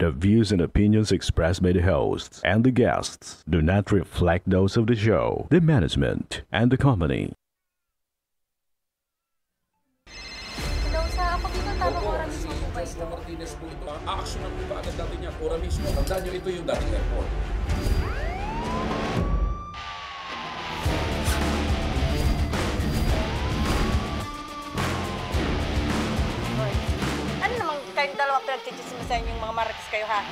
The views and opinions expressed by the hosts and the guests do not reflect those of the show, the management, and the company. Hello, sa ako dito tawag ora mismo po ba ito? Martinez po ito. Aaksyonan po ba agad natin yan? Ora mismo. Tandaan nyo, ito yung dating airport. Ano naman kayong dalawa pinagchichismis sa inyong mga marites kayo, ha?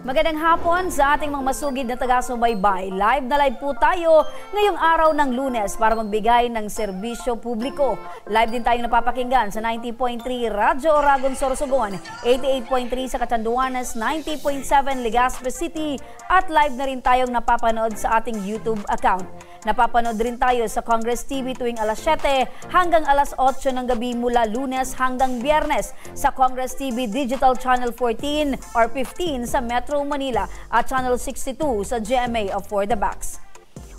Magandang hapon sa ating mga masugid na taga-subaybay. Live na live po tayo ngayong araw ng Lunes para magbigay ng serbisyo publiko. Live din tayong napapakinggan sa 90.3 Radyo Oragon, Sorsogon, 88.3 sa Catanduanes, 90.7 Legazpi City at live na rin tayong napapanood sa ating YouTube account. Napapanood rin tayo sa Congress TV tuwing alas 7 hanggang alas 8 ng gabi mula Lunes hanggang Biyernes sa Congress TV Digital Channel 14 or 15 sa Metro Manila at Channel 62 sa GMA of For the Backs.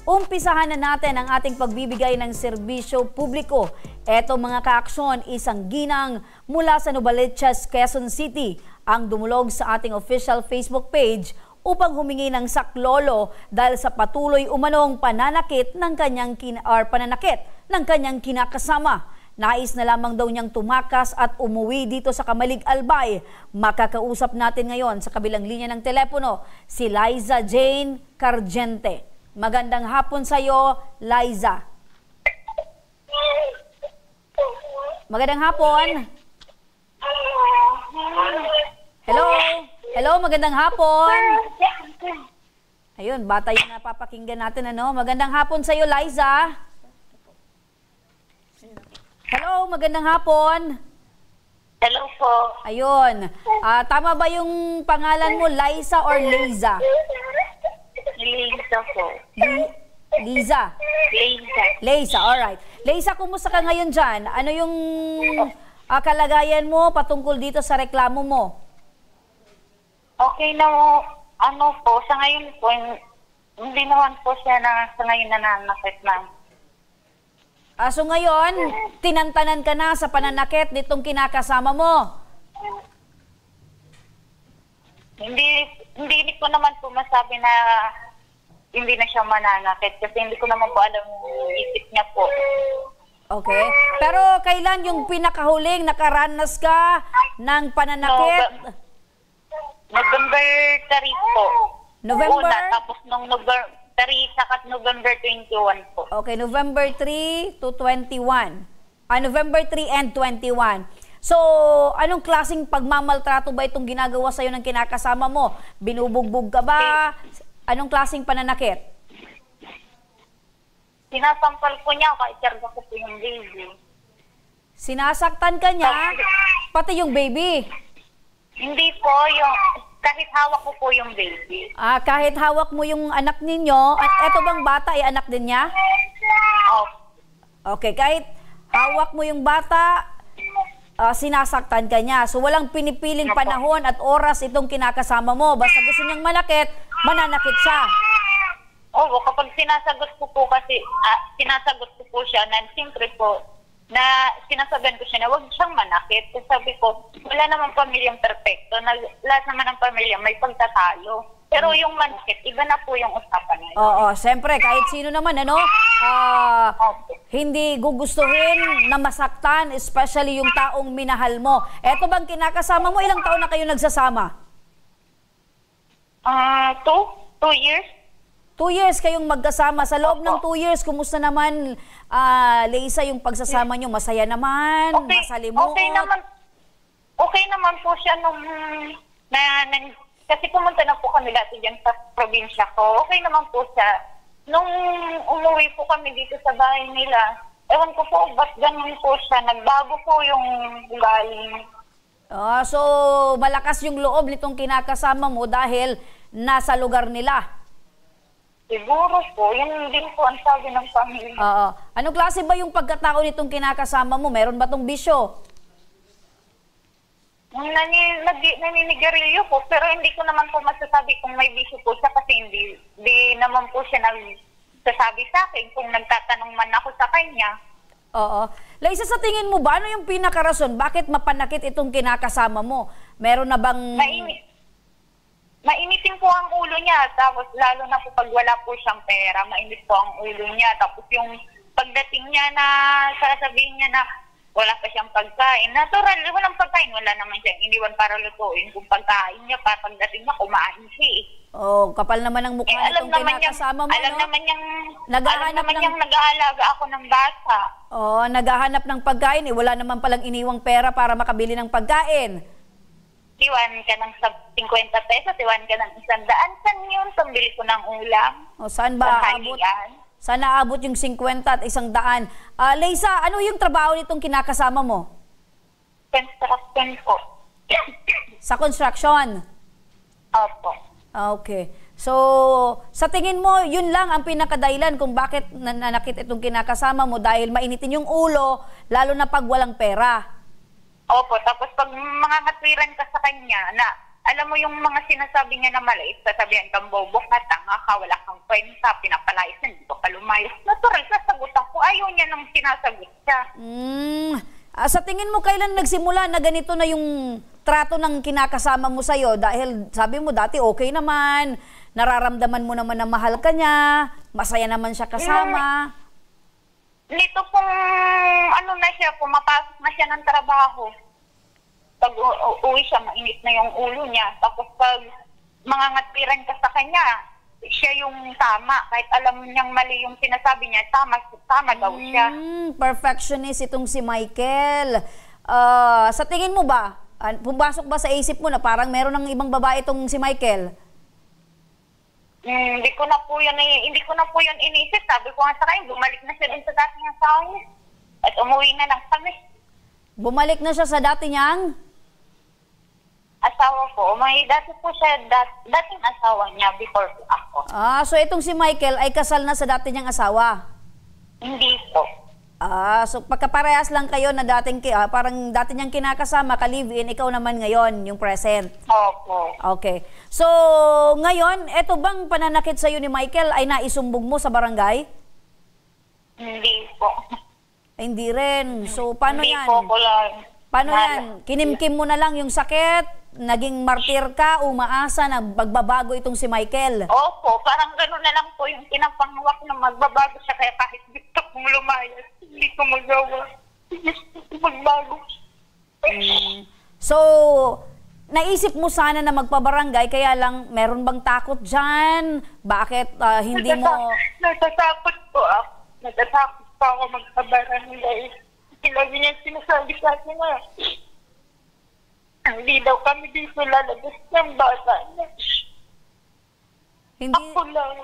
Umpisahan na natin ang ating pagbibigay ng serbisyo publiko. Eto mga kaaksyon, isang ginang mula sa Novaliches, Quezon City ang dumulog sa ating official Facebook page upang humingi ng saklolo dahil sa patuloy umanong pananakit ng kanyang kinakasama. Nais na lamang daw niyang tumakas at umuwi dito sa Kamalig Albay. Makakausap natin ngayon sa kabilang linya ng telepono si Liza Jane Cargente. Magandang hapon sa iyo, Liza. Magandang hapon. Hello. Hello, magandang hapon. Ayun, bata yung napapakinggan natin, ano? Magandang hapon sa iyo, Liza. Hello, magandang hapon. Hello po. Ayun. Tama ba yung pangalan mo, Liza or Liza? Liza po. Liza. Liza, alright. Liza, kumusta ka ngayon dyan? Ano yung kalagayan mo patungkol dito sa reklamo mo? Okay na mo, ano po, sa ngayon po, hindi naman po siya sa ngayon nananakit na. So ngayon, tinantanan ka na sa pananakit nitong kinakasama mo? Hindi ko naman po masabi na hindi na siya mananakit kasi hindi ko naman po alam yung isip niya po. Okay. Pero kailan yung pinakahuling nakaranas ka ng pananakit? November 3 po. November? Una, tapos nung November 3 sakat November 21 po. Okay, November 3 to 21. November 3 and 21. So, anong klaseng pagmamaltrato ba itong ginagawa sa'yo ng kinakasama mo? Binubugbog ka ba? Anong klaseng pananakit? Sinasampal ko niya, kaikarga ko po yung baby. Sinasaktan ka niya, pati yung baby? Hindi po, kahit hawak ko po yung baby. Kahit hawak mo yung anak ninyo, at eto bang bata ay anak din niya? Oh. Okay, kahit hawak mo yung bata, sinasaktan ka niya. So walang pinipiling panahon at oras itong kinakasama mo. Basta gusto niyang manakit, mananakit siya. Oo, kapag sinasagot ko po kasi, sinasagot ko po siya na siyempre po, na sinasabihan ko siya na huwag siyang manakit. Kasi sabi ko, wala namang pamilyang perfecto. Lahat naman ng pamilya may pagtatalo. Pero yung manakit, iba na po yung usapan na yun. Oo, siyempre, kahit sino naman, ano, hindi gugustuhin na masaktan, especially yung taong minahal mo. Eto bang kinakasama mo, ilang taon na kayo nagsasama? 2 years. 2 years kayong magkasama. Sa loob ng 2 years, kumusta naman, Leisa, yung pagsasama nyo? Masaya naman? Masalimuot? okay naman po siya nung kasi pumunta na po kami dati dyan sa probinsya ko. Okay naman po siya. Nung umuwi po kami dito sa bahay nila, ewan ko po, ba't ganun po siya? Nagbago po yung ugali. So, malakas yung loob nitong kinakasama mo dahil nasa lugar nila. Siguro po, yun din po ang sabi ng pamilya. Anong klase ba yung pagkatao nitong kinakasama mo? Meron ba tong bisyo? Naninigarilyo po, pero hindi ko naman po masasabi kung may bisyo po siya kasi hindi naman po siya nagsasabi sa akin kung nagtatanong man ako sa kanya. Oo. Liza, sa tingin mo ba, ano yung pinakarason? Bakit mapanakit itong kinakasama mo? Meron na bang... Mainitin po ang ulo niya, tapos lalo na po pag wala po siyang pera, mainit po ang ulo niya. Tapos yung pagdating niya na sasabihin niya na wala pa siyang pagkain. Natural, walang pagkain, wala naman siyang iniwan para lutuin. Kung pagkain niya, para pagdating niya, kumain siya eh. Oh, kapal naman ang mukha nitong kinakasama mo, alam no? naman Naghahanap niyang nag-aalaga ako ng bata. Oh, naghahanap ng pagkain eh. Wala naman palang iniwang pera para makabili ng pagkain. Iwan ka ng 50 pesos, iwan ka ng 100. Saan yun? Pambili ko ng ulam. O, saan ba aabot? Saan aabot yung 50 at 100? Liza, ano yung trabaho nitong kinakasama mo? Construction po. Sa construction? Opo. Okay. So, sa tingin mo, yun lang ang pinakadahilan kung bakit nananakit itong kinakasama mo dahil mainitin yung ulo, lalo na pag walang pera. Opo, tapos pag mga katwiran ka sa kanya na alam mo yung mga sinasabi niya na maliit, sasabihan kang bobo ka, tanga ka, wala kang kwenta, pinapalayas na, hindi ko pa lumayas. Natural, sasagutan ko. Ayaw niya nang sinasagot siya. Sa tingin mo, kailan nagsimula na ganito na yung trato ng kinakasama mo sa'yo? Dahil sabi mo dati okay naman, nararamdaman mo naman na mahal ka niya, masaya naman siya kasama. Nito pong na siya, pumapasok na siya ng trabaho. Pag uwi siya, mainit na yung ulo niya. Tapos pag mga ngatpiran ka sa kanya, siya yung tama. Kahit alam niyang mali yung sinasabi niya, tama daw siya. Perfectionist itong si Michael. Sa tingin mo ba, pumasok ba sa isip mo na parang meron ng ibang babae itong si Michael? Hindi ko na po yun inisip. Sabi ko nga sa kanya, bumalik na siya din sa dating asawa niya. At umuwi na lang kami. Bumalik na siya sa dati niyang? Asawa ko. May dati po siya, dating asawa niya before ako. So itong si Michael ay kasal na sa dati niyang asawa? Hindi po. So pagkaparehas lang kayo na parang dati niyang kinakasama, ka-live-in, ikaw naman ngayon, yung present. Opo. Okay. So, ngayon, eto bang pananakit sa'yo ni Michael ay naisumbong mo sa barangay? Hindi po. Hindi rin. So, paano yan? Hindi po lang. Paano yan? Kinimkim mo na lang yung sakit? Naging martir ka? Umaasa na magbabago itong si Michael? Opo, parang gano'n na lang po yung pinapangawak na magbabago siya. Kaya kahit gusto kong lumayas, hindi ko magawa. Gusto ko magbago. So, naisip mo sana na magpabarangay, kaya lang meron bang takot dyan? Bakit hindi mo... Natatakot po ako. Natatakot po ako magpabarangay. Lagi niya sinasabi sa akin na hindi daw kami dito lalabas ng bata niya. Ako lang.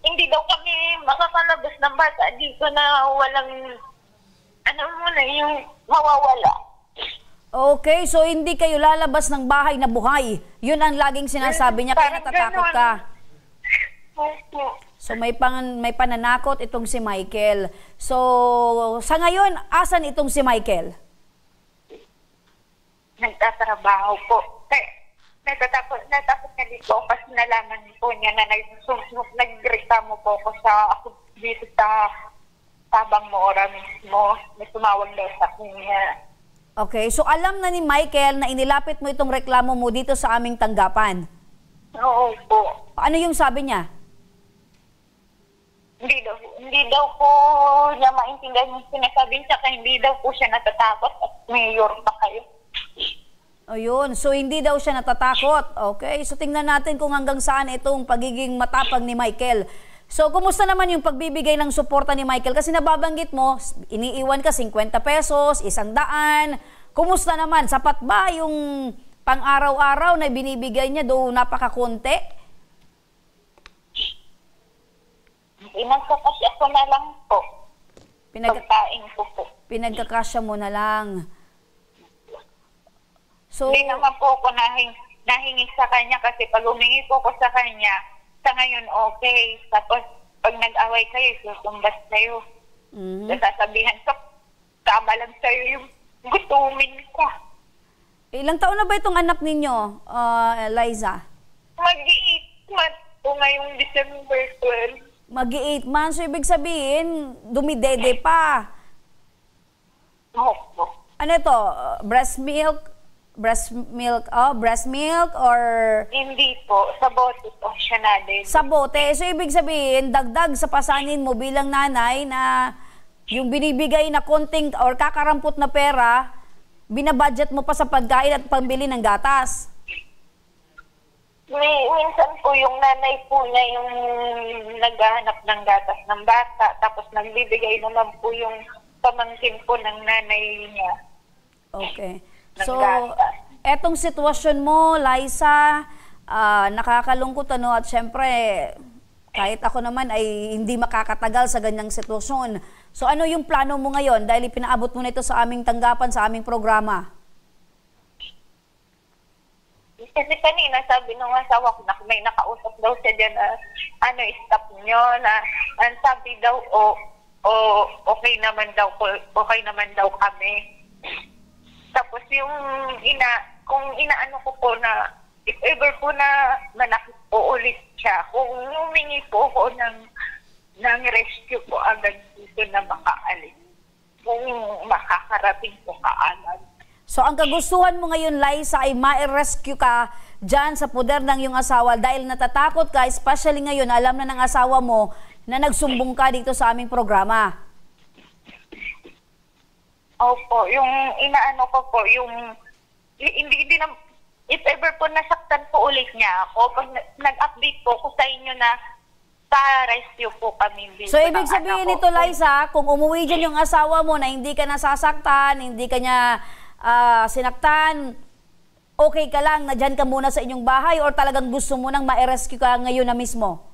Hindi daw kami makakalabas ng bata dito na walang yung mawawala. Okay, so hindi kayo lalabas ng bahay na buhay. Yun ang laging sinasabi niya, kaya natatakot ka. So may pananakot itong si Michael. So sa ngayon, asan itong si Michael? Nagtatrabaho po. Natatakot na dito kasi nalaman po niya na nagreklamo po ako dito sa Tabang Moora mismo. May tumawag daw sa kanya. Okay, so alam na ni Michael na inilapit mo itong reklamo mo dito sa aming tanggapan? Oo po. Ano yung sabi niya? Hindi daw po niya maintindihan yung sinasabi niya kaya hindi daw po siya natatakot at mayor pa kayo. Ayun, so hindi daw siya natatakot. Okay, so tingnan natin kung hanggang saan itong pagiging matapang ni Michael. So, kumusta naman yung pagbibigay ng suporta ni Michael? Kasi nababanggit mo, iniiwan ka 50 pesos, 100. kumusta naman? Sapat ba yung pang-araw-araw na binibigay niya, do napakakonti? Pinagkakasya ko na lang po. Pagkain ko po. Pinagkakasya mo na lang. So, Hindi naman po ako nahingi sa kanya kasi pag humingi po ako sa kanya, sa ngayon okay. Tapos pag nag-away kayo, susumbas kayo. Sasabihan ko, tama lang sa'yo yung gutumin ko. ilang taon na ba itong anak ninyo, Liza? Mag-8 months po ngayong December 12. Mag-8 months, so ibig sabihin, dumidede pa. Opo. Ano ito? Breast milk? Breast milk or Hindi po. Sa bote po siya na din. sa bote? So ibig sabihin, dagdag sa pasanin mo bilang nanay na yung binibigay na konting or kakarampot na pera, binabudget mo pa sa pagkain at pambili ng gatas. Minsan po yung nanay po niya yung naghahanap ng gatas ng bata. Tapos nagbibigay naman po yung pamangkin po ng nanay niya. Okay. Ng So, gatas. etong sitwasyon mo, Liza, nakakalungkot ano, at syempre, kahit ako naman ay hindi makakatagal sa ganyang sitwasyon. So, ano yung plano mo ngayon dahil ipinaabot mo na ito sa aming tanggapan, sa aming programa? Kasi kanina sabi nung asawa ko na may nakausap daw siya dyan na stop nyo na ang sabi daw okay naman daw kami. Tapos yung kung inaano ko po na if ever po na manakit po ulit siya, kung humingi po ako ng rescue po agad dito na makaalis. Kung makakarating po kaagad. So, ang kagustuhan mo ngayon, Liza, ay ma-rescue ka dyan sa poder ng iyong asawa dahil natatakot ka, especially ngayon, alam na ng asawa mo na nagsumbong ka dito sa aming programa. Opo, yung inaano ko po, yung hindi na, if ever po nasaktan po ulit niya ako, pag nag-update po ko sa inyo na pa-rescue po kami dito. So, ibig sabihin nito, Liza, kung umuwi dyan yung asawa mo na hindi ka nasasaktan, hindi ka niya sinaktan, okay ka lang na dyan ka muna sa inyong bahay or talagang gusto mo nang ma-rescue ka ngayon na mismo?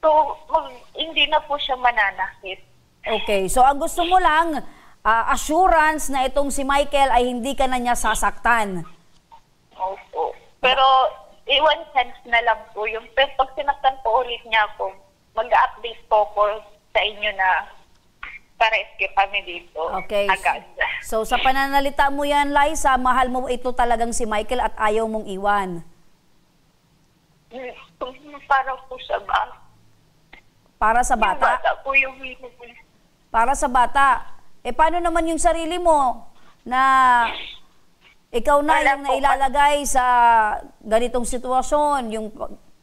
So, hindi na po siya mananakit. Okay, so ang gusto mo lang, assurance na itong si Michael ay hindi ka na niya sasaktan. Opo. Pero, one chance na lang po yung pag sinaktan po ulit niya ako, mag-update po ko sa inyo na pa-rescue kami dito. Okay. Agad. So sa pananalita mo yan, Liza, mahal mo ito talagang si Michael at ayaw mong iwan. Para po sa bata. Para sa Yung bata? bata po yung hinuli. Para sa bata. Eh paano naman yung sarili mo na ikaw na Wala yung po. nailalagay sa ganitong sitwasyon? Yung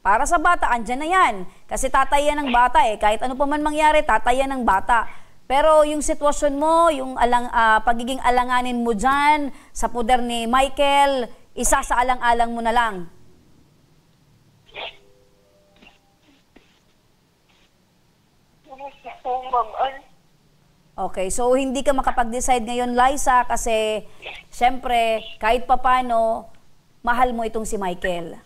para sa bata, andyan na yan. Kasi tatay yan ng bata eh. Kahit ano pa man mangyari, tatay yan ng bata. Pero yung sitwasyon mo, yung pagiging alanganin mo dyan sa poder ni Michael, isa sa alang-alang mo na lang. Okay, so hindi ka makapag-decide ngayon, Liza, kasi syempre, kahit papano, mahal mo itong si Michael.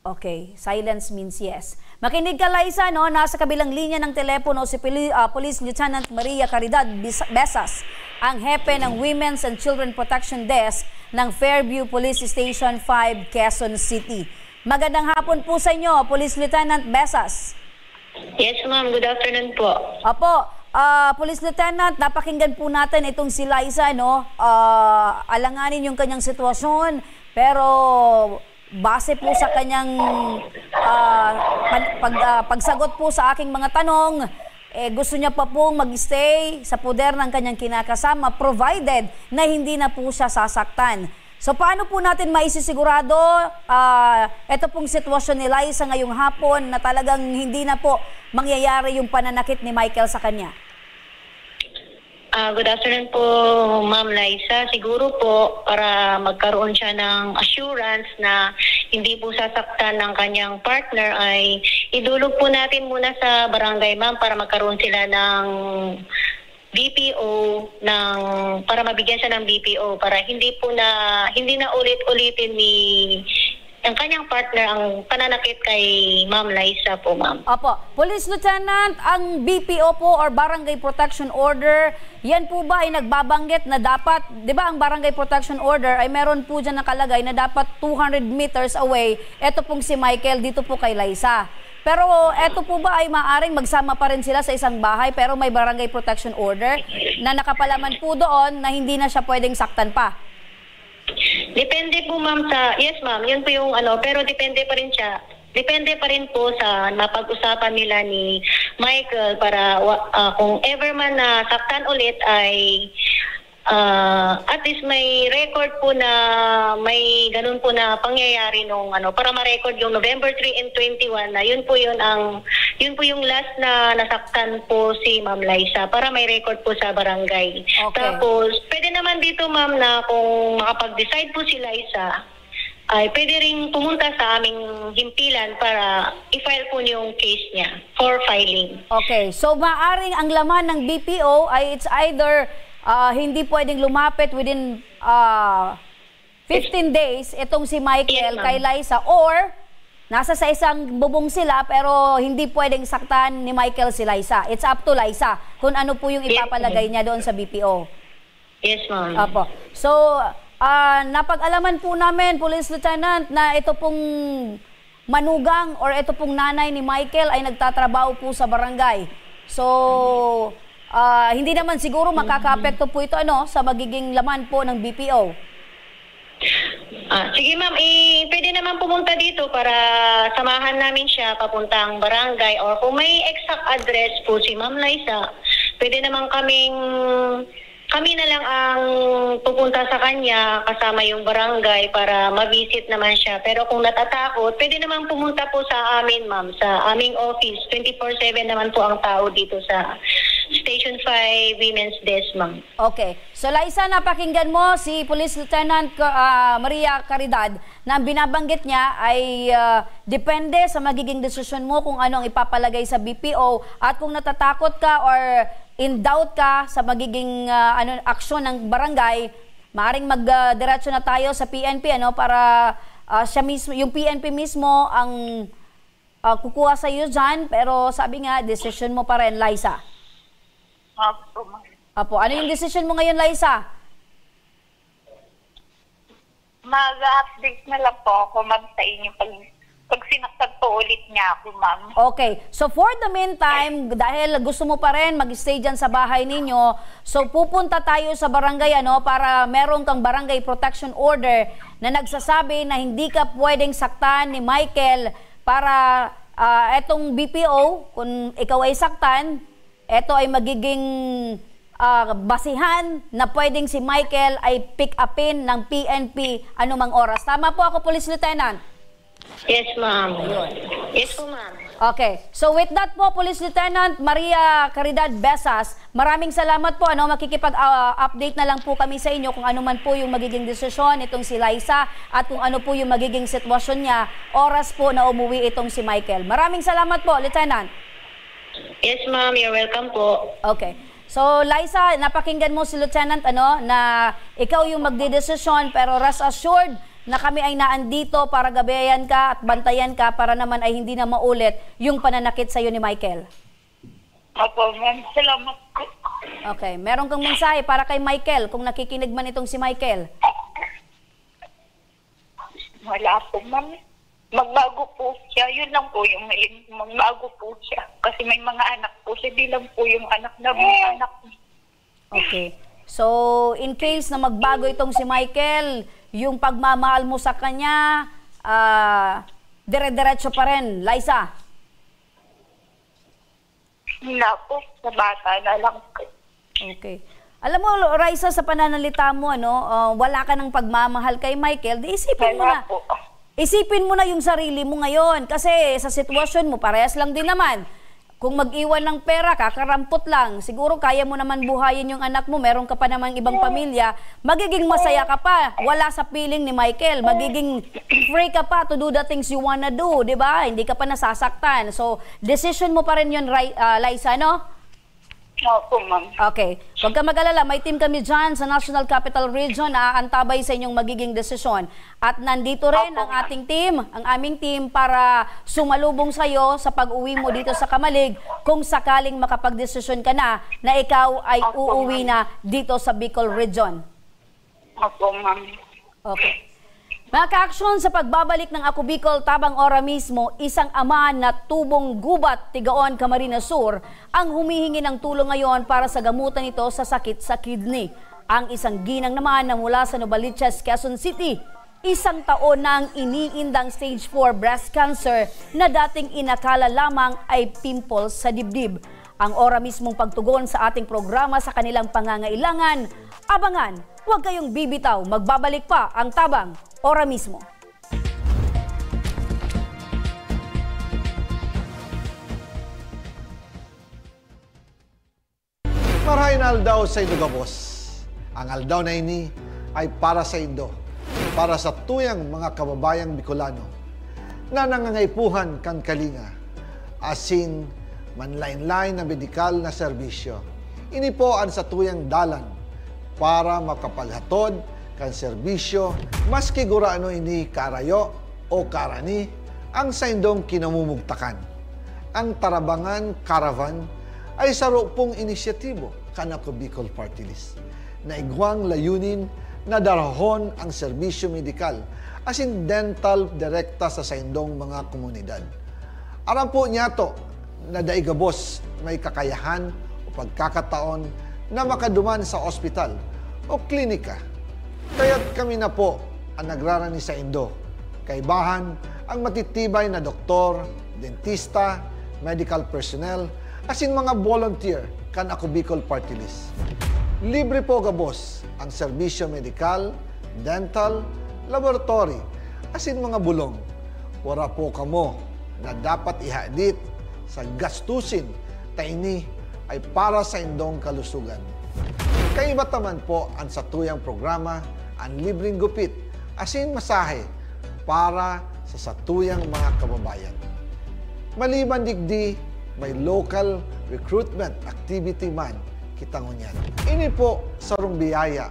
Okay, silence means yes. Makinig ka, Liza, no? Nasa kabilang linya ng telepono si Police Lieutenant Maria Caridad Besas, ang hepe ng Women's and Children Protection Desk ng Fairview Police Station 5, Quezon City. Magandang hapon po sa inyo, Police Lieutenant Besas. Yes, ma'am. Good afternoon po. Apo, Police Lieutenant, napakinggan po natin itong si Liza, no? Alanganin yung kanyang sitwasyon, pero base po sa kanyang pagsagot po sa aking mga tanong, gusto niya pa pong mag-stay sa poder ng kanyang kinakasama provided na hindi na po siya sasaktan. So paano po natin maisisigurado ito pong sitwasyon ni Liza ngayong hapon na talagang hindi na po mangyayari yung pananakit ni Michael sa kanya? Good afternoon po, Ma'am Liza. Siguro po para magkaroon siya ng assurance na hindi po sasaktan ng kanyang partner ay idulog po natin muna sa barangay, ma'am, para magkaroon sila ng BPO para mabigyan siya ng BPO para hindi na ulit-ulitin ni ang kanyang partner ang pananakit kay Ma'am Liza po, ma'am. Opo. Police Lieutenant, ang BPO po or Barangay Protection Order, yan po ba ay nagbabanggit na dapat, di ba ang Barangay Protection Order ay meron po dyan nakalagay na dapat 200 meters away, eto pong si Michael dito po kay Liza. Pero eto po ba ay maaring magsama pa rin sila sa isang bahay pero may Barangay Protection Order na nakapalaman po doon na hindi na siya pwedeng saktan pa? Depende po, ma'am, yes, ma'am, yun po yung pero depende pa rin po sa mapag-usapan nila ni Michael para kung ever man na saktan ulit ay at least may record po na may ganun po na pangyayari nung para ma-record yung November 3 and 21 na yun po yung last na nasaktan po si Ma'am Liza para may record po sa barangay. Okay. Tapos pwede naman dito, ma'am, na kung makapag-decide po si Liza ay pwede ring pumunta sa aming himpilan para i-file po yung case niya for filing. Okay, so maaring ang laman ng BPO ay it's either hindi pwedeng lumapit within 15 days itong si Michael Yes, kay Liza or nasa sa isang bubong sila pero hindi pwedeng saktan ni Michael si Liza. It's up to Liza kung ano po yung ipapalagay niya doon sa BPO. Yes, ma'am. Apo. So, napag-alaman po namin, Police Lieutenant, na ito pong manugang or ito pong nanay ni Michael ay nagtatrabaho po sa barangay. So, hindi naman siguro makaka-apekto po ito sa magiging laman po ng BPO. Sige, ma'am, pwede naman pumunta dito para samahan namin siya papuntang barangay or kung may exact address po si Ma'am Liza, pwede naman kami na lang ang pupunta sa kanya kasama yung barangay para ma-visit naman siya. Pero kung natatakot, pwede naman pumunta po sa amin, ma'am, sa aming office. 24/7 naman po ang tao dito sa Station 5 Women's Desk, ma'am. Okay. So, Liza, napakinggan mo si Police Lieutenant Maria Caridad na ang binabanggit niya ay depende sa magiging desisyon mo kung ano ang ipapalagay sa BPO at kung natatakot ka or in doubt ka sa magiging aksyon ng barangay, maaring magdiretso na tayo sa PNP para siya mismo, yung PNP mismo ang kukuha sa iyo dyan, pero sabi nga, decision mo pa rin, Liza. Apo, ano yung decision mo ngayon, Liza? Mag-update na lang po ako, ma'am, sa inyo pag sinaktan po ulit niya ako, ma'am. Okay. So for the meantime, dahil gusto mo pa rin mag-stay dyan sa bahay ninyo, so pupunta tayo sa barangay para meron kang barangay protection order na nagsasabi na hindi ka pwedeng saktan ni Michael para etong BPO, kung ikaw ay saktan, eto ay magiging basihan na pwedeng si Michael ay pick upin ng PNP anumang oras. Tama po ako, Police Lieutenant? Yes, ma'am. Yes po, ma'am. Okay. So with that po, Police Lieutenant Maria Caridad Besas, maraming salamat po. Makikipag-update na lang po kami sa inyo kung ano man po yung magiging desisyon itong si Liza at kung ano po yung magiging sitwasyon niya oras po na umuwi itong si Michael. Maraming salamat po, Lieutenant. Yes, ma'am. You're welcome po. Okay. So, Liza, napakinggan mo si Lieutenant na ikaw yung magdidesisyon pero rest assured na kami ay naandito para gabayan ka at bantayan ka para naman ay hindi na maulit yung pananakit sa iyo ni Michael. Opo, ma'am. Salamat po. Okay. Meron kang mensahe para kay Michael kung nakikinig man itong si Michael? Wala po, ma'am. Magbago po siya. Yun lang po yung hiling. Magbago po siya. Kasi may mga anak po siya. Di lang po yung anak na may anak. Okay. So, in case na magbago itong si Michael, yung pagmamahal mo sa kanya, dire-diretso pa rin, Liza? Wala po. Sa bata na lang po. Okay. Alam mo, Liza, sa pananalita mo, wala ka ng pagmamahal kay Michael, di isipin mo na. Po. Isipin mo na yung sarili mo ngayon kasi sa sitwasyon mo, parehas lang din naman. Kung mag-iwan ng pera, kakarampot lang. Siguro kaya mo naman buhayin yung anak mo, meron ka pa namang ibang pamilya, magiging masaya ka pa. Wala sa piling ni Michael. Magiging free ka pa to do the things you wanna do, di ba? Hindi ka pa nasasaktan. So, decision mo pa rin yun, Liza, no? Opo, ma'am. Okay. Huwag ka mag-alala, may team kami dyan sa National Capital Region na aantabay sa inyong magiging desisyon. At nandito rin ang ating team, ang aming team para sumalubong sa iyo sa pag-uwi mo dito sa Kamalig kung sakaling makapag-desisyon ka na ikaw ay uuwi na dito sa Bicol Region. Opo, ma'am. Okay. Mga ka-aksyon, sa pagbabalik ng Ako Bicol tabang ora mismo, isang ama na tubong gubat, Tigaon, Camarines Sur, ang humihingi ng tulong ngayon para sa gamutan nito sa sakit sa kidney. Ang isang ginang naman na mula sa Novaliches, Quezon City, isang taon na ang iniindang stage 4 breast cancer na dating inakala lamang ay pimples sa dibdib. Ang ora mismong pagtugon sa ating programa sa kanilang pangangailangan, abangan, huwag kayong bibitaw, magbabalik pa ang tabang ora mismo. Marahin aldaw sa Indo Gabos. Ang aldaw na ini ay para sa Indo, para sa tuyang mga kababayang Bicolano na nangangaipuhan kan kalinga, asin manlain-lain na medikal na serbisyo. Ini po ang sa tuyang dalan para makapaghatod kan serbisyo maski guraano ini karayo o karani ang sa indong kinamumugtakan. Ang Tarabangan Caravan ay saro pong inisyatibo kan Ako Bicol Party List na igwang layunin na darahon ang serbisyo medikal asin dental direkta sa saindong mga komunidad. Aram po niya to na daigabos may kakayahan o pagkakataon na makaduman sa ospital o klinika. Kaya't kami na po ang nagrarani sa Indo. Kaibahan ang matitibay na doktor, dentista, medical personnel, asin mga volunteer kan Ako Bicol Party List. Libre po gabos ang serbisyo medikal, dental, laboratory, asin mga bulong. Wala po kamo na dapat ihadit sa gastusin ta ini ay para sa indong kalusugan. Kaiba taman po ang sa tuyang programa ang libreng gupit asin masahe para sa satuyang mga kababayan. Maliban digdi, may local recruitment activity man kitangunyan. Ini po sarong biyaya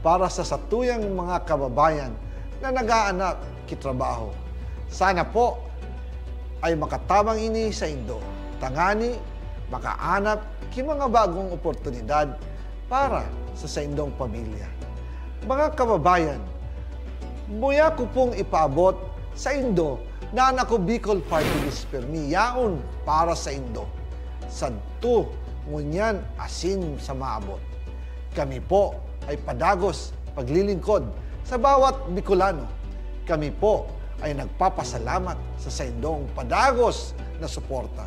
para sa satuyang mga kababayan na nag-aanap kitrabaho. Sana po ay makatabang ini sa Indo. Tangani, makaanap ki mga bagong oportunidad para sa saindong pamilya. Mga kababayan, buya ko pong ipaabot sa Indo na ang Ako Bicol Party List permi yaon para sa Indo. Sadto, ngunyan, asin sa maabot. Kami po ay padagos paglilingkod sa bawat Bicolano. Kami po ay nagpapasalamat sa saindong padagos na suporta.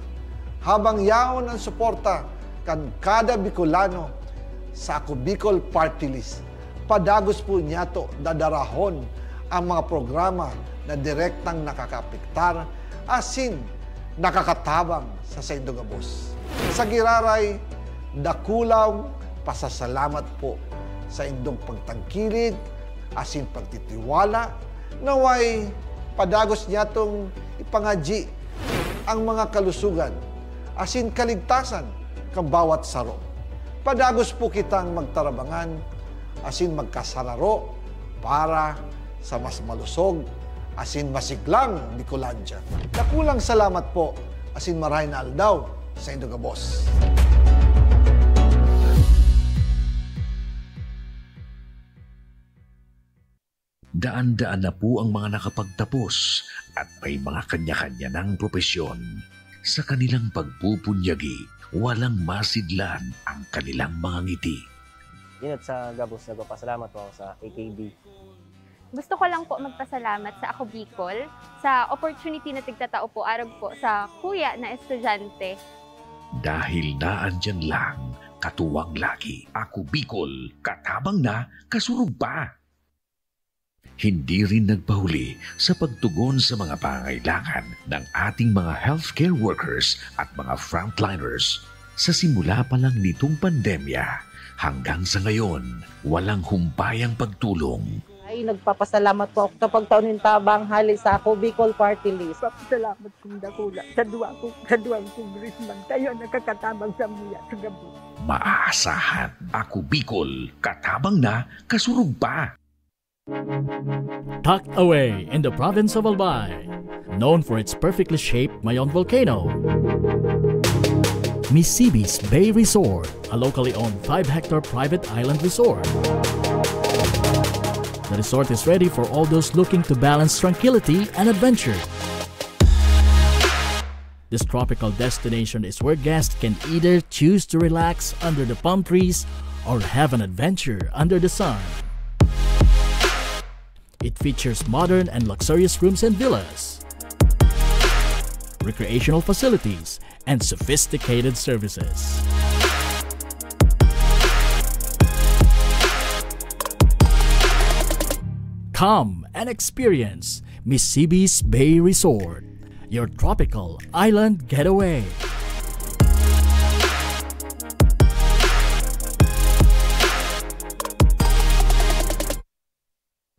Habang yaon ang suporta kan kada Bicolano sa Ako Bicol Party List, padagos po niya to dadarahon ang mga programa na direktang nakakapiktar asin nakakatabang sa Saindo Gabos. Sa giraray, dakulaw pasasalamat po sa indong pagtangkilig asin pagtitiwala naway padagos niya tong ipangadji ang mga kalusugan asin kaligtasan kang bawat saro. Padagos po kitang magtarabangan asin magkasararo para sa mas malusog asin masiglang Bicolandia. Nakulang salamat po asin maray na aldaw sa Indo Gabos. Daan-daan na po ang mga nakapagtapos at may mga kanya-kanya ng propesyon. Sa kanilang pagpupunyagi, walang masidlan ang kanilang mga ngiti. Dinat sa Gabos, nagpapasalamat po ako sa AKB. Gusto ko lang po magpasalamat sa Ako Bicol sa opportunity na tigtatao po arag po sa kuya na estudyante. Dahil naandyan lang, katuwang lagi, Ako Bicol, katabang na, kasurug pa. hindi rin nagpahuli sa pagtugon sa mga pangangailangan ng ating mga healthcare workers at mga frontliners. Sa simula pa lang nitong pandemya, hanggang sa ngayon, walang humpayang pagtulong. Ay, nagpapasalamat po ako sa pagtaunin tabang hali sa ako Bicol Party List. Papasalamat kong dakula sa duwang congressman. Tayo nakakatabang sa muya sa gabi. Maaasahan, Ako Bicol, katabang na, kasurug pa. Tucked away in the province of Albay, known for its perfectly shaped Mayon volcano, Misibis Bay Resort, a locally owned 5-hectare private island resort. The resort is ready for all those looking to balance tranquility and adventure. This tropical destination is where guests can either choose to relax under the palm trees or have an adventure under the sun. It features modern and luxurious rooms and villas, recreational facilities, and sophisticated services. Come and experience Misibis Bay Resort, your tropical island getaway.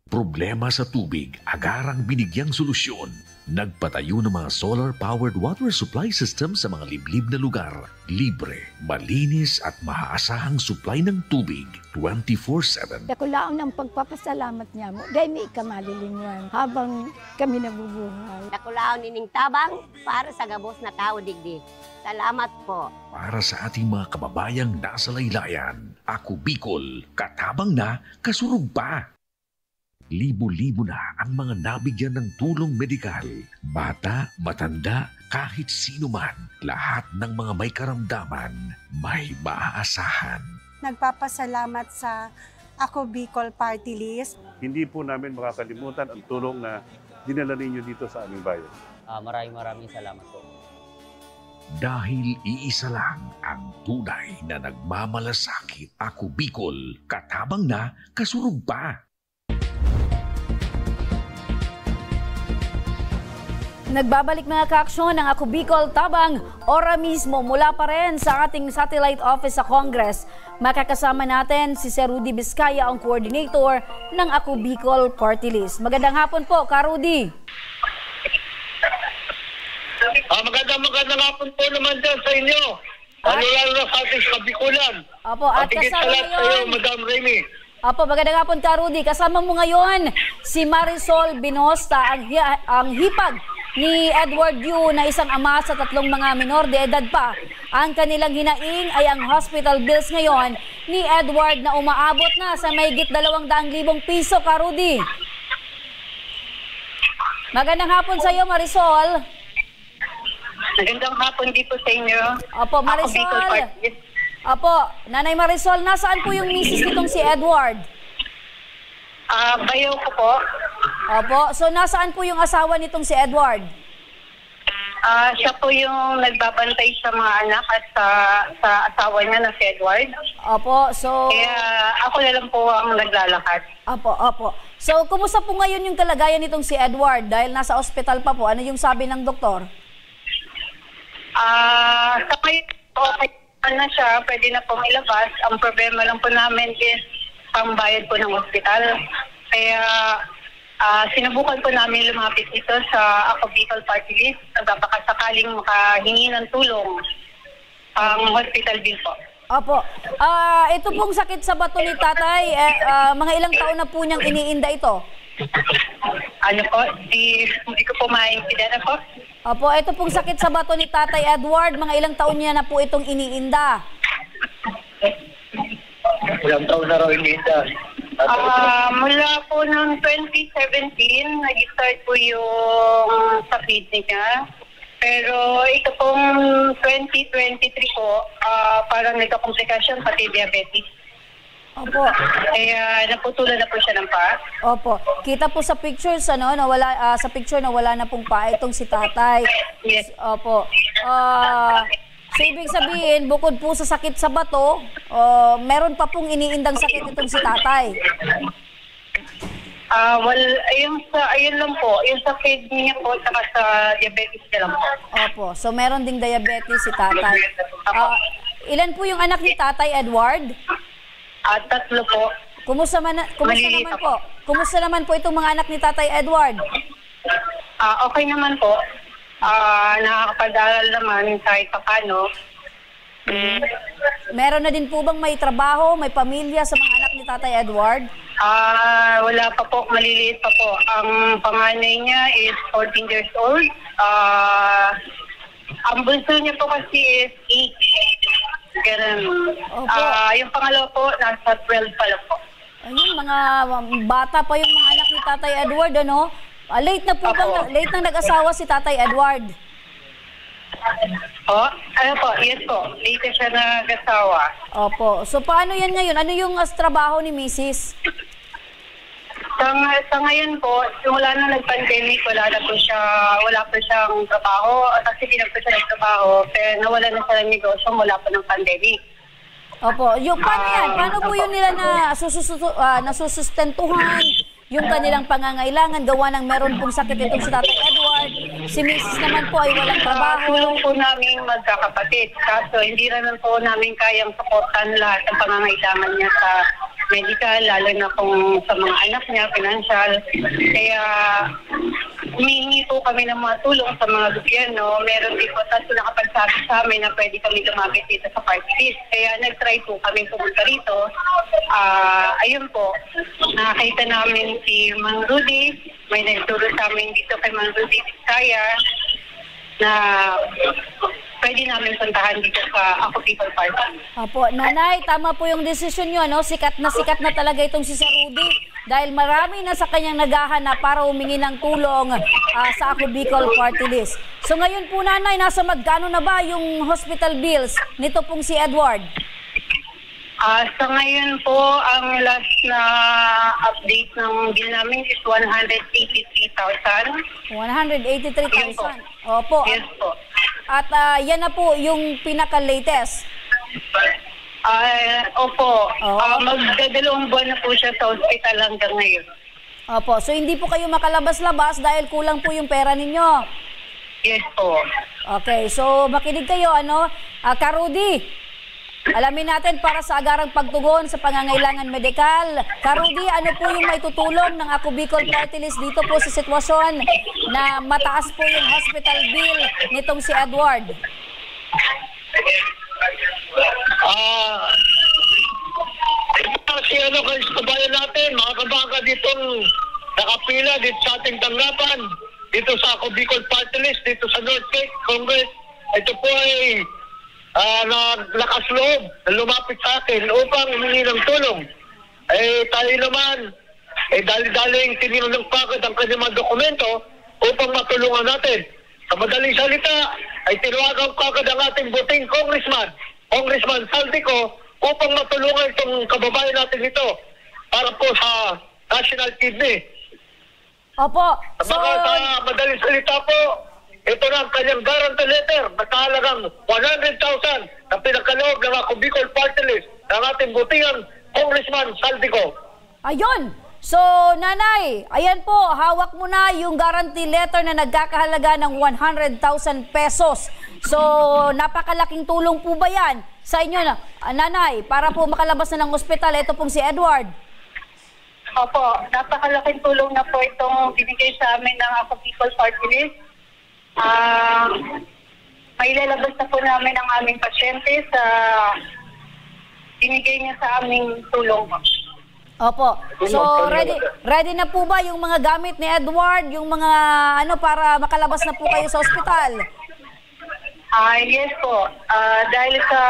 Problema sa tubig, agarang binigyang solusyon. Nagpatayo ng mga solar-powered water supply system sa mga liblib na lugar. Libre, malinis at maaasahang supply ng tubig 24/7. Ako lang ng pagpapasalamat niya mo. Dahil may ikamalilingan habang kami nabubuhay. Ako lang nining tabang para sa gabos na tao digdig. Salamat po. Para sa ating mga kababayang nasa laylayan, Ako Bicol, katabang na, kasurug pa. Libo-libo na ang mga nabigyan ng tulong medikal. Bata, matanda, kahit sino man, lahat ng mga may karamdaman, may maaasahan. Nagpapasalamat sa Ako Bicol Party List. Hindi po namin makakalimutan ang tulong na dinala ninyo dito sa aming bayan. Maraming salamat po. Dahil iisa lang ang tunay na nagmamalasakit. Ako Bicol, katabang na, kasurug pa. Nagbabalik mga kaaksyon ng Ako Bicol Tabang, ora mismo mula pa rin sa ating satellite office sa Congress. Makakasama natin si Sir Rudy Vizcaya, ang coordinator ng Ako Bicol Party List. Magandang hapon po, Ka Rudy. Magandang hapon po naman dyan sa inyo. Lalo na sa ating Kabikulan. Opo, at kasama ngayon, Madam Remy. Opo, magandang hapon, Ka Rudy. Kasama mo ngayon si Marisol Binosta, ang hipag ni Edward Yu na isang ama sa 3 mga minor de edad pa. Ang kanilang hinaing ay ang hospital bills ngayon ni Edward na umaabot na sa mahigit 200,000 piso, Ka Rudy. Magandang hapon sa iyo, Marisol. Magandang hapon dito sa inyo. Opo, Marisol. Opo, Nanay Marisol, nasaan po yung misis nitong si Edward? Bayaw ko po. Opo, so nasaan po yung asawa nitong si Edward? Siya po yung nagbabantay sa mga anak at sa asawa niya na si Edward. Opo, so... Kaya ako na lang po ang naglalakad. Opo. So, kumusta po ngayon yung kalagayan nitong si Edward? Dahil nasa ospital pa po, ano yung sabi ng doktor? Sa kayo, okay na siya, pwede na pong ilabas. Ang problema lang po namin is pangbayad po ng ospital. Kaya sinubukan po namin lumapit dito sa Ako Bicol Party List. Nagpapakasakaling makahingi ng tulong ang hospital bill po. Opo. Ito pong sakit sa bato ni tatay, mga ilang taon na po niyang iniinda ito? Ano po? Hindi ko po maintindihan po. Opo, ito pong sakit sa bato ni Tatay Edward, mga ilang taon niya na po itong iniinda? Ilang taon na raw iniinda? Mula po noong 2017, nag-start po yung sakit niya. Pero ito pong 2023 po, parang nagka-komplikasyon pati diabetes. Opo. Kaya naputulan na po siya ng paa. Opo. Kita po sa pictures na wala sa picture na wala na pong paa itong si tatay. Yes. Opo. So ibig sabihin, bukod po sa sakit sa bato, meron pa pong iniindang sakit itong si tatay. Ayun lang po, yung sa kidney niya po, saka sa diabetes niya lang po. Opo, so meron ding diabetes si tatay. Ilan po yung anak ni Tatay Edward? 3 po. Kumusta naman po itong mga anak ni Tatay Edward? Okay naman po. Nakakapag-aral naman kahit paano. Meron na din po bang may trabaho, may pamilya sa mga anak ni Tatay Edward? Wala pa po, maliliit pa po. Ang panganay niya is 14 years old. Ang bunso niya po kasi is 8. Ganun. Yung pangalawa po, nasa 12 pa lang po. Ayun, mga bata pa yung mga anak ni Tatay Edward, ano? Late na nag-asawa si Tatay Edward? Yes po. Late siya nag-asawa. Opo. So, paano yan ngayon? Ano yung trabaho ni Mrs.? Sa ngayon po, simula na nag-pandemic, wala pa siyang trabaho. Kasi hindi po siya nagtrabaho, pero nawala na siya ng negosyo mula pa ng pandemic. Opo. Paano yan? Paano po yun nila na nasusustentuhan yung kanilang pangangailangan, gawa ng meron pong sakit itong si Tatay Edward? Si Mrs. naman po ay walang trabaho. Tulong po namin magkakapatid. Kaso hindi naman po namin kayang supportan lahat ng pangangailangan niya sa medical, lalo na kung sa mga anak niya, financial. Kaya humihingi po kami ng mga tulong sa mga gobyerno. Meron din po nakapagsabi sa amin na pwede kami lumapit dito sa party list. Kaya nag-try po kami pumunta rito. Ayun po, nakakita namin si Mang Rudy. May nagturo sa amin dito kay Mang Rudy Vizcaya na pwede namin puntahan dito sa Ako People Party. Opo, Nanay, tama po yung desisyon nyo, no? Sikat na talaga itong si Sir Rudy dahil marami na sa kanyang naghahanap para humingi ng tulong sa Ako Bicol Party List. So ngayon po, Nanay, nasa magkano na ba yung hospital bills nito pong si Edward? Sa ngayon po, ang last na update ng bill namin is 183,000. 183,000? Opo. Yes po. At yan na po yung pinaka-latest? Opo. Magdadalawang buwan na po siya sa hospital hanggang ngayon. Opo. So hindi po kayo makalabas-labas dahil kulang po yung pera ninyo? Yes po. Okay. So makinig kayo, ano? Ka-Rudy, alamin natin para sa agarang pagtugon sa pangangailangan medikal. Ka-Rudy, ano po yung may tutulong ng Ako Bicol Party List dito po sa sitwasyon na mataas po yung hospital bill nitong si Edward? Kasi kabayan natin, mga kabaga ditong nakapila dito sa ating tanggapan, dito sa Ako Bicol Party List, dito sa North Lake Congress. Ito po ay lakas loob na lumapit sa akin upang humingi ng tulong. Tayo naman, dali-daling tinirang pagod ang kanyang mga dokumento upang matulungan natin. Sa madaling salita, ay tinawagan kagad ang ating buting Congressman Saldico, upang matulungan itong kababayan natin ito para po sa National Kidney. Opo. Sa madaling salita po, ito na ang kanyang guarantee letter na kahalagang 100,000 na pinagkaloob ng Ako Bicol Party List ng ating butingang Congressman Saldico. Ayun! So, Nanay, ayan po, hawak mo na yung guarantee letter na nagkakahalaga ng 100,000 pesos. So, napakalaking tulong po ba yan sa inyo, Nanay, para po makalabas na ng ospital? Ito pong si Edward. Opo, napakalaking tulong na po itong binigay sa amin ng Ako Bicol Party List. May lalabas na po namin ang aming pasyente sa binigay niya sa aming tulong. Opo. So, ready na po ba yung mga gamit ni Edward, yung mga para makalabas na po kayo sa ospital? Yes po. Dahil sa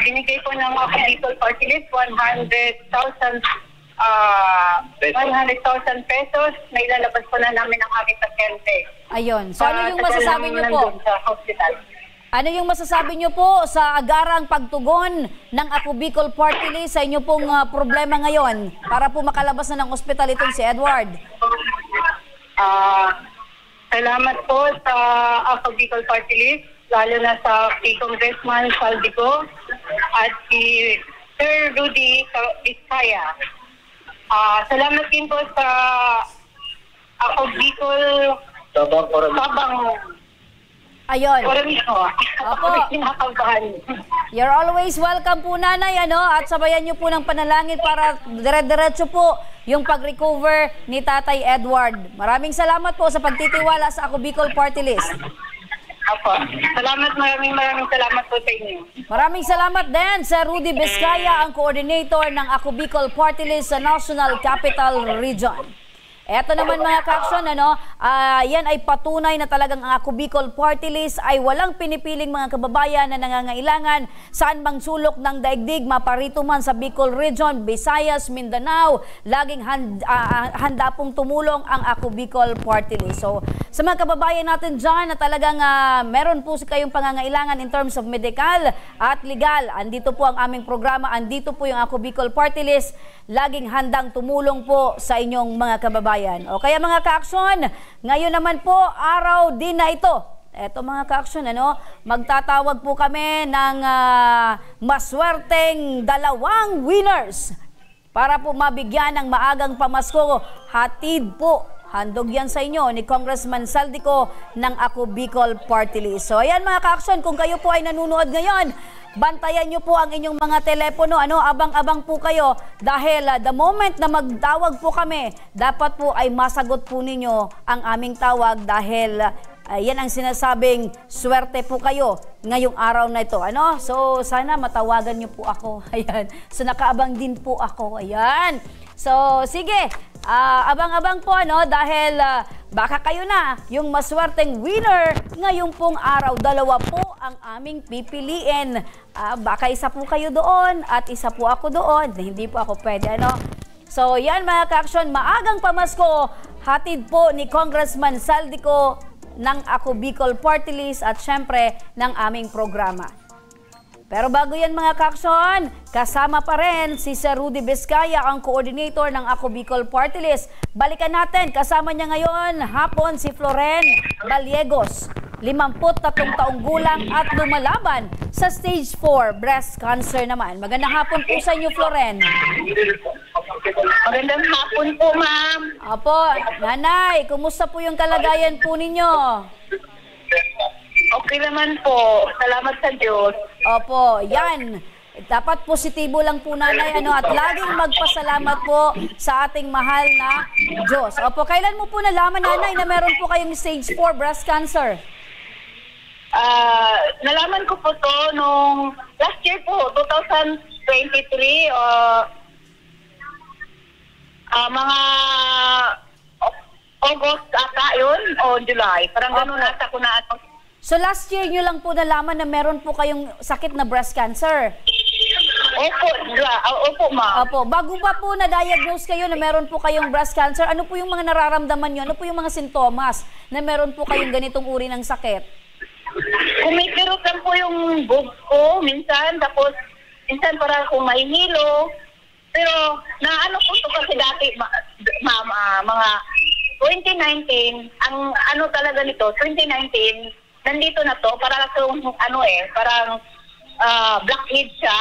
binigay po ng Ako Bicol Party List, 100,000 pesos, may lalabas po na namin ang aming pasyente. Ayun. So ano yung masasabi niyo po? Sa hospital. Ano yung masasabi niyo po sa agarang pagtugon ng Ako Bicol Party List sa inyo pong problema ngayon para po makalabas na ng ospital itong si Edward? Salamat po sa Ako Bicol Party List, lalo na sa kay Congressman Saldico at si Sir Rudy Vizcaya. Salamat din po sa ako Bicol Tabang Ayun. Opo. You're always welcome po, Nanay, at sabayan niyo po ng panalangin para dire-diretso po yung pag-recover ni Tatay Edward. Maraming salamat po sa pagtitiwala sa Ako Bicol Party List. Opo. Maraming salamat po sa inyo. Maraming salamat din sa Rudy Vizcaya, ang coordinator ng Ako Bicol Party List sa National Capital Region. Eto naman mga ka-aksyon, yan ay patunay na talagang ang Ako Bicol Party List ay walang pinipiling mga kababayan na nangangailangan saan mang sulok ng daigdig, maparito man sa Bicol Region, Visayas, Mindanao, laging handa pong tumulong ang Ako Bicol Party List. So, sa mga kababayan natin dyan na talagang meron po kayong pangangailangan in terms of medical at legal, andito po ang aming programa, andito po yung Ako Bicol Party List, laging handang tumulong po sa inyong mga kababayan. O kaya mga ka-aksyon, ngayon naman po, araw din na ito. Eto mga ka-aksyon, magtatawag po kami ng maswerteng 2 winners para po mabigyan ng maagang pamasko. Hatid po, handog yan sa inyo ni Congressman Saldico ng Ako Bicol Party List. So ayan mga ka-aksyon, kung kayo po ay nanunood ngayon, bantayan nyo po ang inyong mga telepono, abang-abang po kayo dahil the moment na magtawag po kami, dapat po ay masagot po ninyo ang aming tawag dahil yan ang sinasabing swerte po kayo ngayong araw na ito. So sana matawagan nyo po ako. Ayan. So nakaabang din po ako. Ayan. So sige, abang-abang po dahil baka kayo na yung maswerteng winner ngayong pong araw. 2 po ang aming pipiliin. Baka isa po kayo doon at isa po ako doon. Hindi po ako pwede. So yan mga ka-aksyon, maagang pamasko hatid po ni Congressman Saldico ng Ako Bicol Party List at syempre ng aming programa. Pero bago yan mga ka-aksyon, kasama pa rin si Sir Rudy Vizcaya, ang coordinator ng Ako Bicol Party List. Balikan natin, kasama niya ngayon hapon si Floren Gallegos, 53 taong gulang at lumalaban sa stage 4 breast cancer naman. Magandang hapon po sa inyo, Floren. Magandang hapon po, ma'am. Apo, Nanay, kumusta po yung kalagayan po ninyo? Okay naman po. Salamat sa Diyos. Opo, yan. Dapat positibo lang po, Nanay, at laging magpasalamat po sa ating mahal na Diyos. Opo, kailan mo po nalaman, Nanay, na meron po kayong stage 4 breast cancer? Nalaman ko po to nung last year po, 2023, mga August ata yun, o July. Parang gano'n nasa ko na. So last year nyo lang po nalaman na meron po kayong sakit na breast cancer? Opo, ma'am. Opo. Bago pa po na-diagnose kayo na meron po kayong breast cancer, ano po yung mga nararamdaman nyo? Ano po yung mga sintomas na meron po kayong ganitong uri ng sakit? Kumikirot lang po yung bug ko minsan, tapos minsan para akong mahihilo. Pero naano po ito kasi dati, ma'am, mga 2019, ang ano talaga nito, 2019, nandito na to, para kung parang blackhead siya.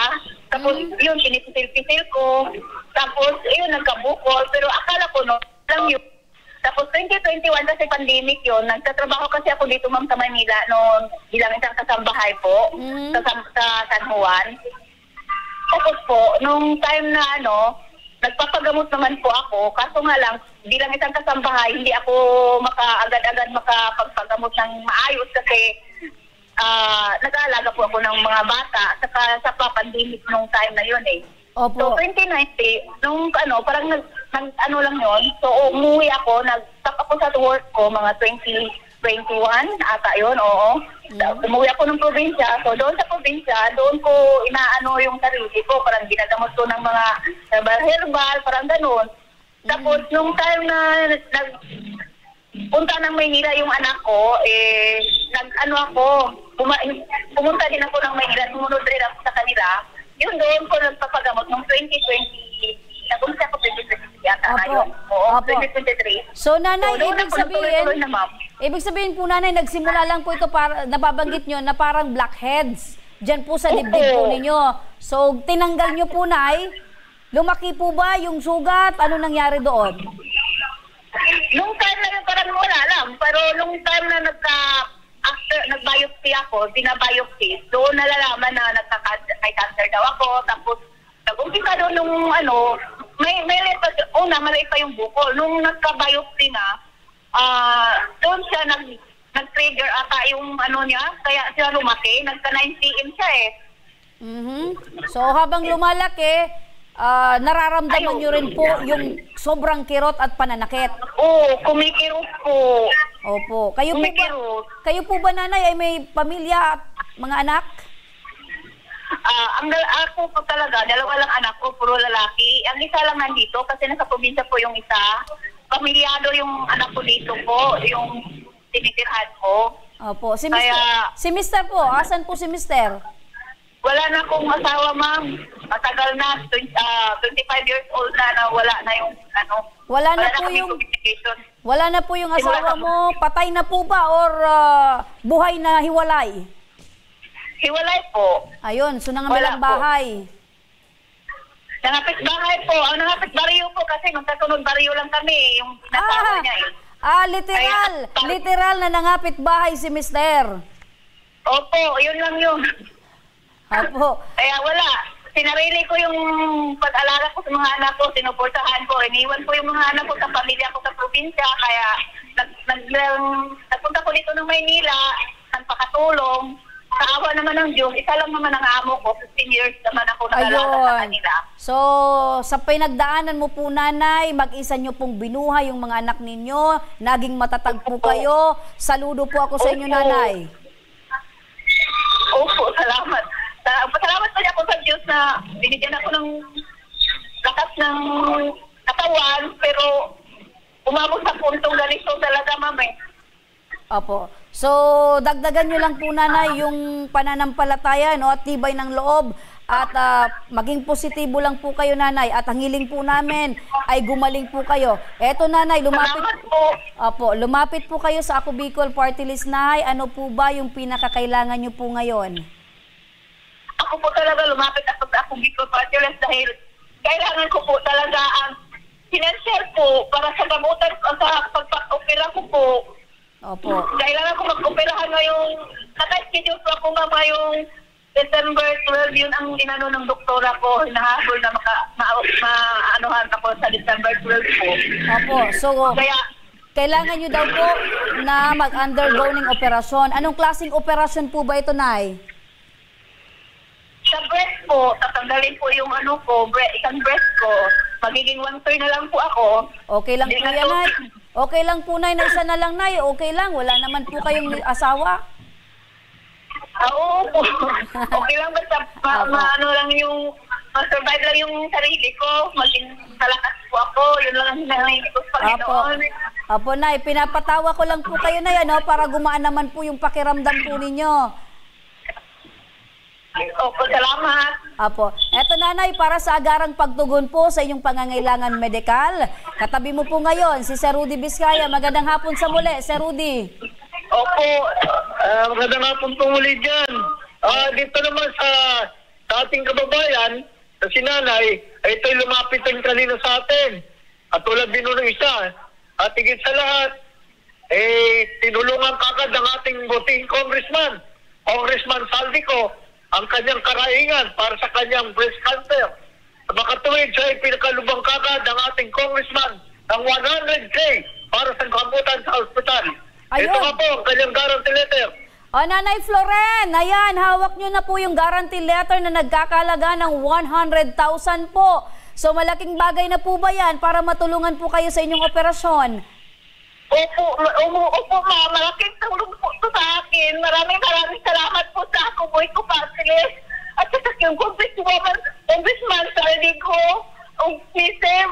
Tapos yun, pinipisil-pisil ko. Tapos yun, nagkabukol. Pero akala ko lang yun. Tapos 2021 kasi pandemic yun, nagtatrabaho kasi ako dito, ma'am, sa Manila noon bilang isang kasambahay po sa San Juan. Tapos po, nung time na nagpapagamot naman po ako, kaso nga lang, bilang isang kasambahay, hindi ako agad-agad makapagpagamot ng maayos kasi nag-aalaga po ako ng mga bata sa pandemic nung time na yun eh. Opo. So 2019, nung parang ano lang yun, so umuwi ako, nag-stop ako sa work ko, mga 2021 ata yun, oo. Umuwi ako ng probinsya, so doon sa probinsya, doon ko inaano yung sarili ko, parang ginagamot ko ng mga herbal, parang ganun. Tapos nung time na punta ng Maynila yung anak ko, pumunta din ako ng Maynila, sumunod rin ako sa kanila. Yun doon ko nagpapagamot noong 2020, nagumisa ako 2023 yata na yun. Oo, 2023. So Nanay, ibig sabihin po, Nanay, nagsimula lang po ito, nababanggit nyo na parang blackheads dyan po sa dibdib po ninyo. So tinanggal nyo po, Nay? Lumaki po ba yung sugat? Ano nangyari doon? Nung time na yun, parang wala lang. Pero nung time na after nag-biopsy ako, binabiopsy, doon nalalaman na may cancer daw ako. Tapos, nag-umpisa doon nung may maliit pa yung bukol. Nung nagka-biopsy na, doon siya nag-trigger ata yung niya, kaya siya lumaki. Nagka 9 cm siya eh. So, habang lumalaki, nararamdaman nyo rin po yung sobrang kirot at pananakit. Oo, kumikirot po. Opo. Kayo po ba, nanay, ay may pamilya at mga anak? Ako po talaga, 2 lang anak ko, puro lalaki. Ang isa lang nandito kasi nasa probinsya po yung isa. Pamilyado yung anak ko dito po, yung tinitirhan ko. Opo. Si Mister po, asan po si Mister? Wala na akong asawa, ma'am. Matagal na, 25 years old na wala na yung Wala na po yung asawa mo, patay na po ba or buhay na hiwalay? Hiwalay po. Ayun, so nangangalang bahay. Nangapit bahay po. Ang nangapit baryo po kasi magkasunod baryo lang kami. Yung nasawa niya eh. Literal na nangapit bahay si Mister. Opo, yun lang yun. Opo. Kaya wala. Sinarili ko yung pag-alaga ko sa mga anak ko, sinuportahan ko. Iniwan ko yung mga anak ko sa pamilya ko sa probinsya. Kaya nagpunta ko dito ng Maynila, nagpakatulong. Sa awa naman ng Diyos, isa lang naman ang amo ko. 15 years naman ako nag-alaga sa kanila. So, sa pinagdaanan mo po, nanay, mag-isa nyo pong binuhay yung mga anak ninyo. Naging matatag po kayo. Saludo po ako sa inyo, nanay. Opo, salamat. Salamat pa niya ako sa Diyos na binigyan ako ng lakas ng katawan, pero umabot sa puntong ganito talaga, ma'am. Opo. So, dagdagan nyo lang po, nanay, yung pananampalataya, no, at tibay ng loob. At maging positibo lang po kayo, nanay. At ang hiling po namin ay gumaling po kayo. Eto, nanay, lumapit po kayo sa Ako Bicol Party List, nay. Ano po ba yung pinakakailangan nyo po ngayon? Ako po talaga lumapit ako sa Ako Bicol Party List dahil kailangan ko po talaga ang financial po para sa gamutan sa pagpapopera ko po. Opo. Kailangan ko mag-operahan ngayong naka-schedule po ako ngayong December 12, yun ang inano ng doktora ko, hinahabol na maanuhan ako sa December 12 po. Opo, so kailangan nyo daw po na mag-undergo ng operasyon. Anong klaseng operasyon po ba ito, nay? Sa breast po, tatanggalin po yung isang breast ko. Magiging 1/3 na lang po ako. Okay lang po yan, nay. Okay lang po, nay, na isa na lang, nay. Okay lang, wala naman po kayong asawa. Oo po. Okay lang basta lang yung ma-survive lang yung sarili ko. Maging talakas po ako. Yun lang ang hinahingi ko sa Panginoon. Apo, nay, pinapatawa ko lang po kayo, nay, para gumaan naman po yung pakiramdam po ninyo. Opo, salamat. Apo. Eto, nanay, para sa agarang pagtugon po sa inyong pangangailangan medikal, katabi mo po ngayon si Sir Rudy Vizcaya. Magandang hapon sa muli, Sir Rudy. Opo, magandang hapon po muli dyan. Dito naman sa ating kababayan, na si nanay, ito'y lumapit ang kanina sa atin. At tulad din ng isa. At higit sa lahat, tinulungan kagad ng ating buting Congressman Saldico, ang kanyang karaingan para sa kanyang breast cancer. Makatuwid siya ay pinakalubang kagad ng ating congressman ng 100K para sa gamutan sa ospital. Ito nga po ang kanyang guarantee letter. Nanay Floren, ayan, hawak nyo na po yung guarantee letter na nagkakalaga ng 100,000 po. So malaking bagay na po ba yan para matulungan po kayo sa inyong operasyon? Opo, ma'am. Malaking tulong po ito sa akin. Maraming salamat po sa Ako Bicol Party List. At sa yung Congressman Saldico, Mr.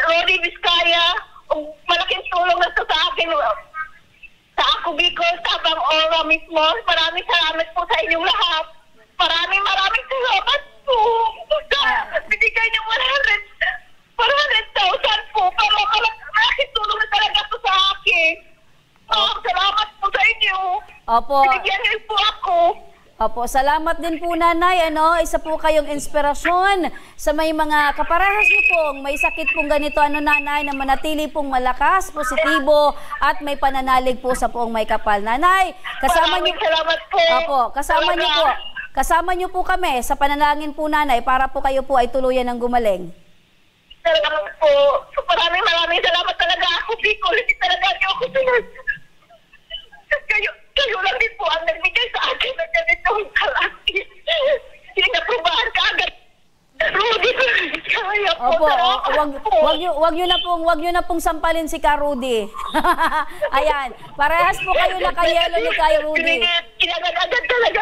Rudy Vizcaya, malaking tulong na ito sa akin. Sa Ako Bicol, Tabang Ora mismo. Maraming salamat po sa inyong lahat. Maraming salamat po. Binigay niyo 100,000 po. Pero malaking tulong na talaga ito sa akin. Salamat po sa inyo. Opo. Binigyan niyo po ako. Opo, salamat din po nanay. Isa po kayong inspirasyon sa may mga kaparehas niyo pong may sakit pong ganito nanay na manatili pong malakas, positibo at may pananalig po sa poong may kapal. Nanay, kasama niyo. Salamat po. Opo, kasama niyo po kami sa panalangin po nanay para po kayo po ay tuluyan ng gumaling. Salamat po. Maraming salamat talaga ako, Bicol. Hindi talaga niyo ako sunod. Kayo lang din po ang nagbigay sa akin ng ganitong kalaki. Sinaprubahan ka agad. Rudy, kaya po. Opo, wag niyo na pong sampalin si Ka Rudy. Ayan, parehas po kayo nakayelo ni Ka Rudy. Kinagad-agad talaga.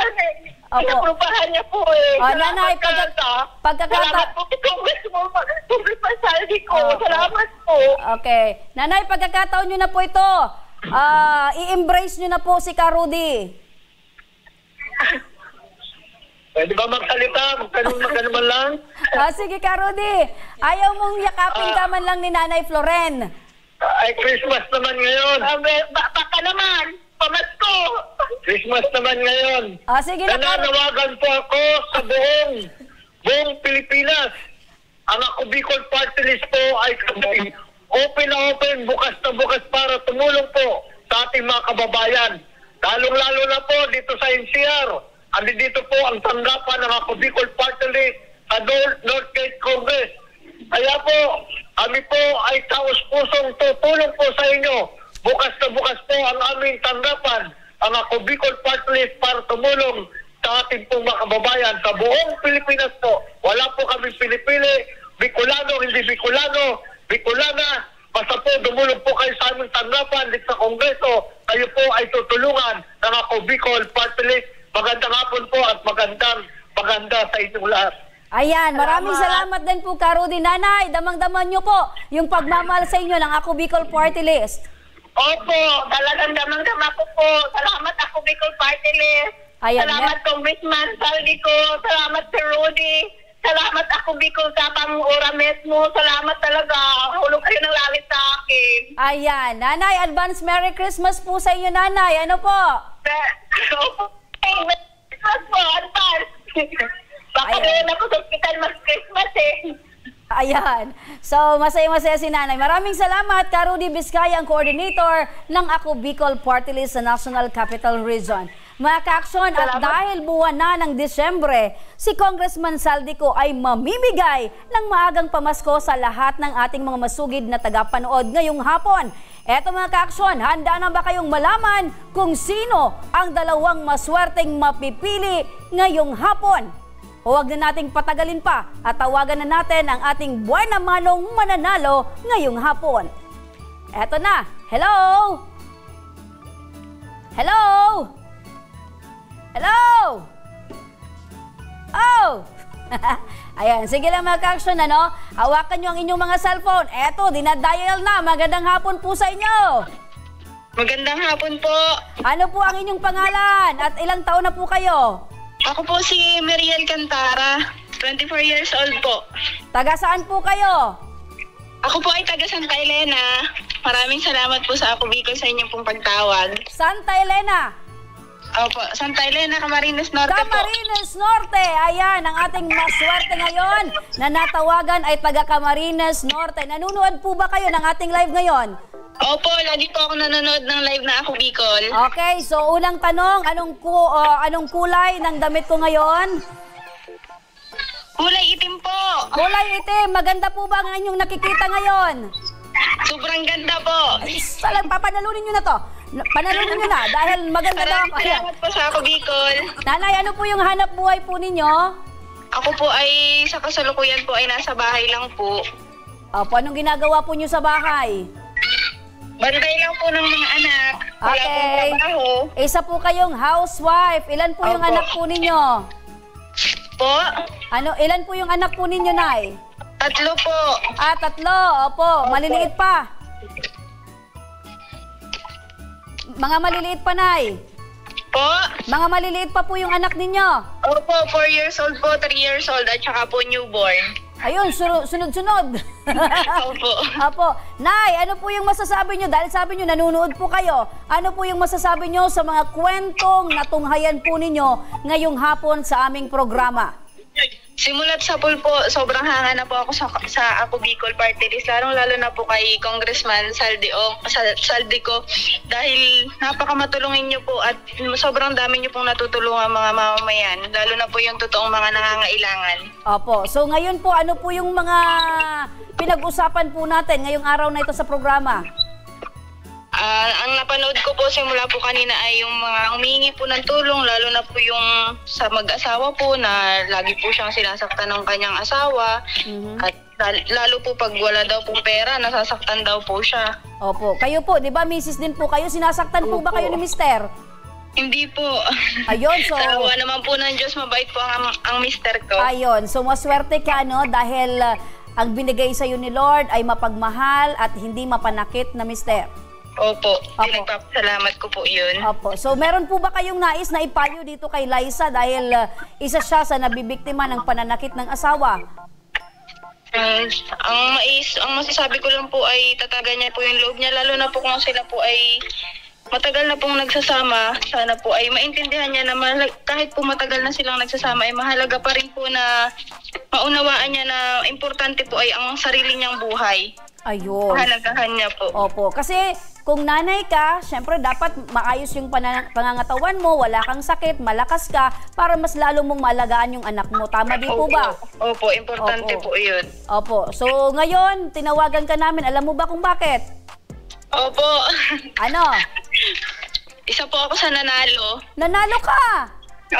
Opo. Sinaprubahan niya po eh. Nanay, salamat po. Congressman Saldi ko. Salamat po. Okay. Nanay, pagkakataon niyo na po ito. I-embrace nyo na po si Ka Rudy. Pwede ba magsalita? Magkano man lang? Sige Ka Rudy. Ayaw mong yakapin ka man lang ni Nanay Floren. Ay, Christmas naman ngayon. Baka naman. Pamasko. Christmas naman ngayon. Sige na, nananawagan po ako sa buong Pilipinas. Ang Ako Bicol Party List po ay open na open, bukas na bukas para tumulong po sa ating mga kababayan. Lalong-lalo na po dito sa NCR. Dito po ang tanggapan ng Ako Bicol Party List sa North Gate Congress. Kaya po, kami po ay taos-pusong tutulong po sa inyo. Bukas na bukas po ang aming tanggapan, ang Ako Bicol Party List para tumulong sa ating pong mga kababayan sa buong Pilipinas po. Wala po kami pinipili, Bicolano, hindi Bicolano, Bicolana, basta po dumulong po kayo sa aming tanggapan dito sa Kongreso, kayo po ay tutulungan ng Ako Bicol Party List. Magandang hapon po at maganda sa inyong lahat. Ayan, maraming salamat din po Ka Rudy. Nanay, damang-daman nyo po yung pagmamahal sa inyo ng Ako Bicol Party List. Opo, talagang damang-dama ko po. Salamat Ako Bicol Party List. Ayan, salamat Congressman Saldi ko. Salamat Sir Rudy. Salamat Ako Bicol Kapang Oramet mo. Salamat talaga. Hulog kayo ng langit sa akin. Ayan. Nanay, advance Merry Christmas po sa inyo, Nanay. Ano po? Merry Christmas po, advance. Baka ngayon ako sa hospital mag-Christmas eh. Ayan. So, masaya-masaya si Nanay. Maraming salamat, Ka Rudy Vizcaya, ang coordinator ng Ako Bicol Party List sa National Capital Region. Mga ka-aksyon, at dahil buwan na ng Disyembre, si Congressman Saldico ay mamimigay ng maagang pamasko sa lahat ng ating mga masugid na tagapanood ngayong hapon. Eto mga ka-aksyon, handa na ba kayong malaman kung sino ang dalawang maswerteng mapipili ngayong hapon? Huwag na nating patagalin pa at tawagan na natin ang ating buwan na manong mananalo ngayong hapon. Eto na, hello? Hello? Hello? Oh! Ayan, sige lang mga ka-aksyon, hawakan nyo ang inyong mga cellphone. Eto, dinadial na. Magandang hapon po sa inyo. Magandang hapon po. Ano po ang inyong pangalan at ilang taon na po kayo? Ako po si Meriel Cantara, 24 years old po. Taga saan po kayo? Ako po ay taga Santa Elena. Maraming salamat po sa Ako Bicol sa inyong pong pagtawag. Santa Elena? Opo, Santa Elena, Camarines Norte po. Camarines Norte! Ayan, ang ating maswerte ngayon na natawagan ay taga Camarines Norte. Nanunood po ba kayo ng ating live ngayon? Opo, lagi po ako nanonood ng live na Ako Bicol. Okay, so unang tanong, anong kulay ng damit ko ngayon? Kulay itim po. Kulay itim. Maganda po ba ang inyong nakikita ngayon? Sobrang ganda po. Ay, papanalunin nyo na to. Panalunin nyo na dahil maganda daw ako. Salamat po sa Ako Bicol. Nanay, ano po yung hanap buhay po ninyo? Ako po ay sa kasalukuyan po ay nasa bahay lang po. Opo, anong ginagawa po nyo sa bahay? Bantay lang po ng mga anak. Wala pong trabaho. Isa po kayong housewife. Ilan po yung anak po ninyo? Po? Ilan po yung anak po ninyo, Nay? 3 po. 3. Opo, maliliit pa. Mga maliliit pa, Nay. Po? Mga maliliit pa po yung anak ninyo. Opo, 4 years old po, 3 years old, at saka po newborn. Ayun, sunod-sunod. Opo. Apo. Nay, ano po yung masasabi nyo? Dahil sabi nyo, nanonood po kayo. Ano po yung masasabi nyo sa mga kwentong natunghayan po ninyo ngayong hapon sa aming programa? Simulat sa pool po, sobrang hanga na po ako sa Ako Bicol Party List, lalo na po kay Congressman Saldico dahil napakamatulungin niyo po at sobrang dami niyo pong natutulungan mga mamamayan, lalo na po yung totoong mga nangangailangan. Opo. So ngayon po, ano po yung mga pinag-usapan po natin ngayong araw na ito sa programa? Ang napanood ko po simula po kanina ay yung mga humihingi po ng tulong, lalo na po yung sa mag-asawa po na lagi po siyang sinasaktan ng kanyang asawa. At lalo po pag wala daw pong pera, nasasaktan daw po siya. Opo. Kayo po, di ba misis din po kayo? Sinasaktan po ba kayo ni mister? Hindi po. Ayun, so... Sawa naman po ng Diyos, mabait po ang mister ko. Ayun, so maswerte ka, no? Dahil ang binigay sa'yo ni Lord ay mapagmahal at hindi mapanakit na mister. Opo, pinagpapasalamat ko po yun. Opo. So meron po ba kayong nais na ipayo dito kay Liza dahil isa siya sa nabibiktima ng pananakit ng asawa? Ang masasabi ko lang po ay tatagan niya po yung loob niya, lalo na po kung sila po ay matagal na pong nagsasama. Sana po ay maintindihan niya na kahit po matagal na silang nagsasama ay mahalaga pa rin po na maunawaan niya na importante po ay ang sarili niyang buhay. Ayun. Mahalagahan niya po. Opo. Kasi kung nanay ka, syempre dapat maayos yung pangangatawan mo, wala kang sakit, malakas ka, para mas lalo mong maalagaan yung anak mo. Tama din po ba? Opo, importante po yun. Opo. So ngayon, tinawagan ka namin. Alam mo ba kung bakit? Opo. Ano? Isa po ako sa nanalo. Nanalo ka?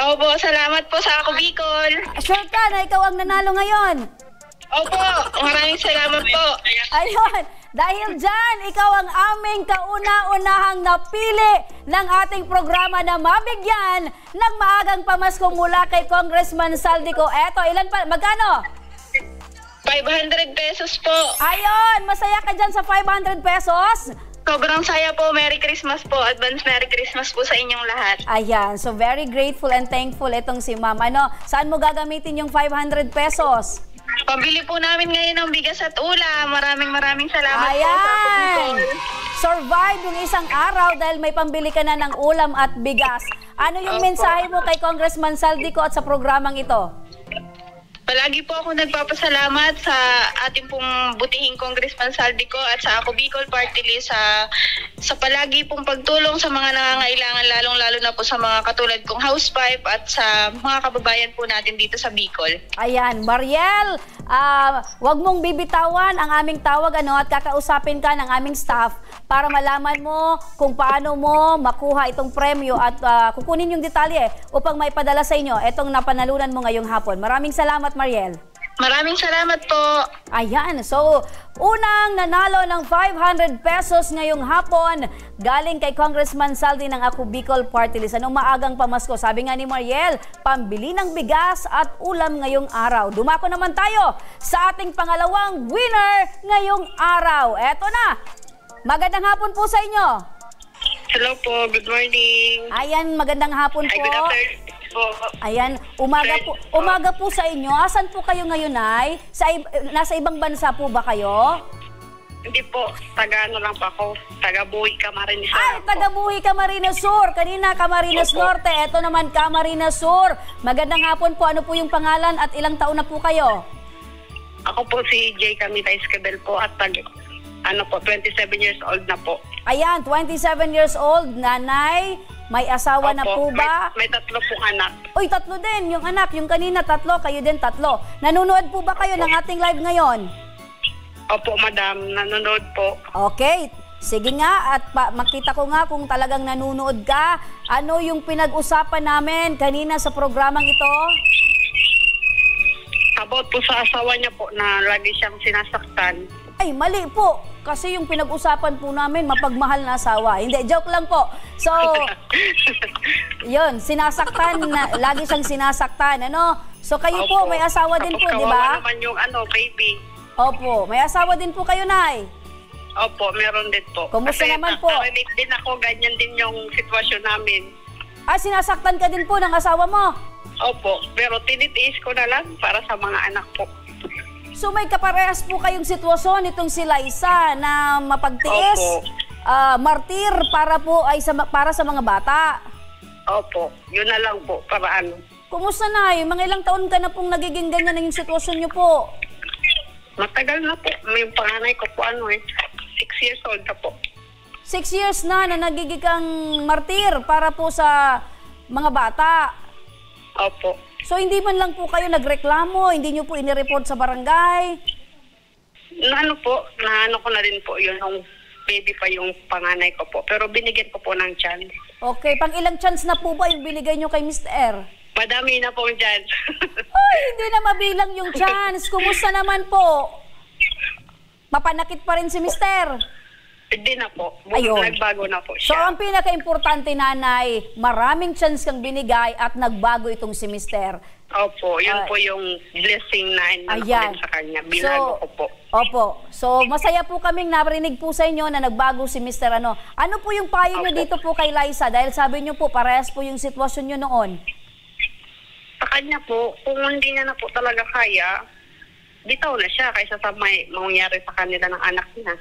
Opo, salamat po sa Ako Bicol. Sure ka na ikaw ang nanalo ngayon? Opo, maraming salamat po. Ayun, dahil dyan, ikaw ang aming kauna-unahang napili ng ating programa na mabigyan ng maagang pamasko mula kay Congressman Saldico. Eto, ilan pa? Magkano? 500 pesos po. Ayun, masaya ka dyan sa 500 pesos? Sobrang saya po. Merry Christmas po. Advance Merry Christmas po sa inyong lahat. Ayan, so very grateful and thankful itong si Ma'am. Ano, saan mo gagamitin yung 500 pesos? Pabili po namin ngayon ng bigas at ulam. Maraming salamat po sa Ako Bicol. Survive yung isang araw dahil may pambili ka na ng ulam at bigas. Ano yung mensahe mo kay Congressman Saldico at sa programang ito? Palagi po ako nagpapasalamat sa ating pong butihing Congressman Saldico at sa Ako Bicol Party List sa palagi pong pagtulong sa mga nangangailangan, lalong-lalo na po sa mga katulad kong housewife at sa mga kababayan po natin dito sa Bicol. Ayan, Mariel, wag mong bibitawan ang aming tawag at kakausapin ka ng aming staff para malaman mo kung paano mo makuha itong premyo at kukunin yung detalye upang maipadala sa inyo itong napanalunan mo ngayong hapon. Maraming salamat, Mariel. Maraming salamat po. Ayan, so unang nanalo ng 500 pesos ngayong hapon galing kay Congressman Saldi ng Ako Bicol Party List. Anong maagang pamasko? Sabi nga ni Mariel, pambili ng bigas at ulam ngayong araw. Dumako naman tayo sa ating pangalawang winner ngayong araw. Eto na, magandang hapon po sa inyo. Hello po, good morning. Ayan, magandang hapon po. Good afternoon po. Ayan, umaga po sa inyo. Asan po kayo ngayon, ay? Nasa ibang bansa po ba kayo? Hindi po, taga-ano lang po ako, taga-Buhi, Camarines Sur. Ay, taga-Buhi, Camarines Sur. Kanina, Camarines Norte. Ito naman, Camarines Sur. Magandang hapon po. Ano po yung pangalan at ilang taon na po kayo? Ako po si J. Camila Esquivel po at 27 years old na po. Ayan, 27 years old, nanay. May asawa na po ba? May tatlo pong anak. Uy, tatlo din. Yung anak, yung kanina tatlo, kayo din tatlo. Nanonood po ba kayo ng ating live ngayon? Opo, madam. Nanonood po. Okay. Sige nga, at makita ko nga kung talagang nanonood ka. Ano yung pinag-usapan namin kanina sa programang ito? About po sa asawa niya po na lagi siyang sinasaktan. Ay, mali po. Kasi yung pinag-usapan po namin, mapagmahal na asawa. Hindi, joke lang po. So, yun, sinasaktan, lagi siyang sinasaktan, ano? So, kayo po, may asawa din po, di ba? Tapos naman yung baby. Opo, may asawa din po kayo, Nay? Opo, meron din po. Kumusta naman po? Narinig din ako, ganyan din yung sitwasyon namin. Ah, sinasaktan ka din po ng asawa mo? Opo, pero tinitiis ko na lang para sa mga anak po. So may kaparehas po kayong sitwasyon itong si Liza na mapagtiis, martir para sa mga bata. Opo, yun na lang po, para ano. Kumusta na? Mga ilang taon ka na pong nagiging ganyan na yung sitwasyon niyo po? Matagal na po. May panganay ko po 6 years old na po. 6 years na nagiging kang martir para po sa mga bata. Opo. So hindi man lang po kayo nagreklamo, hindi niyo po inireport sa barangay? Naano ko na din po yun nung baby pa yung panganay ko po. Pero binigyan ko po ng chance. Okay, pang ilang chance na po ba yung binigay niyo kay Mr. Madami na po chance. Ay, hindi na mabilang yung chance. Kumusta naman po? Mapanakit pa rin si Mr. Hindi na po. Ayun. Nagbago na po So siya. ang pinaka-importante, nanay, maraming chance kang binigay at nagbago itong si Mr. Opo, yun po yung blessing na Ayan. sa kanya. Binago ko po. Opo. So masaya po kaming narinig po sa inyo na nagbago si Mr. Ano. Ano po yung payo nyo dito po kay Liza? Dahil sabi nyo po, parehas po yung sitwasyon nyo noon. Sa kanya po, kung hindi niya na po talaga kaya, bitaw na siya kaysa sa may mangyari sa kanila ng anak niya.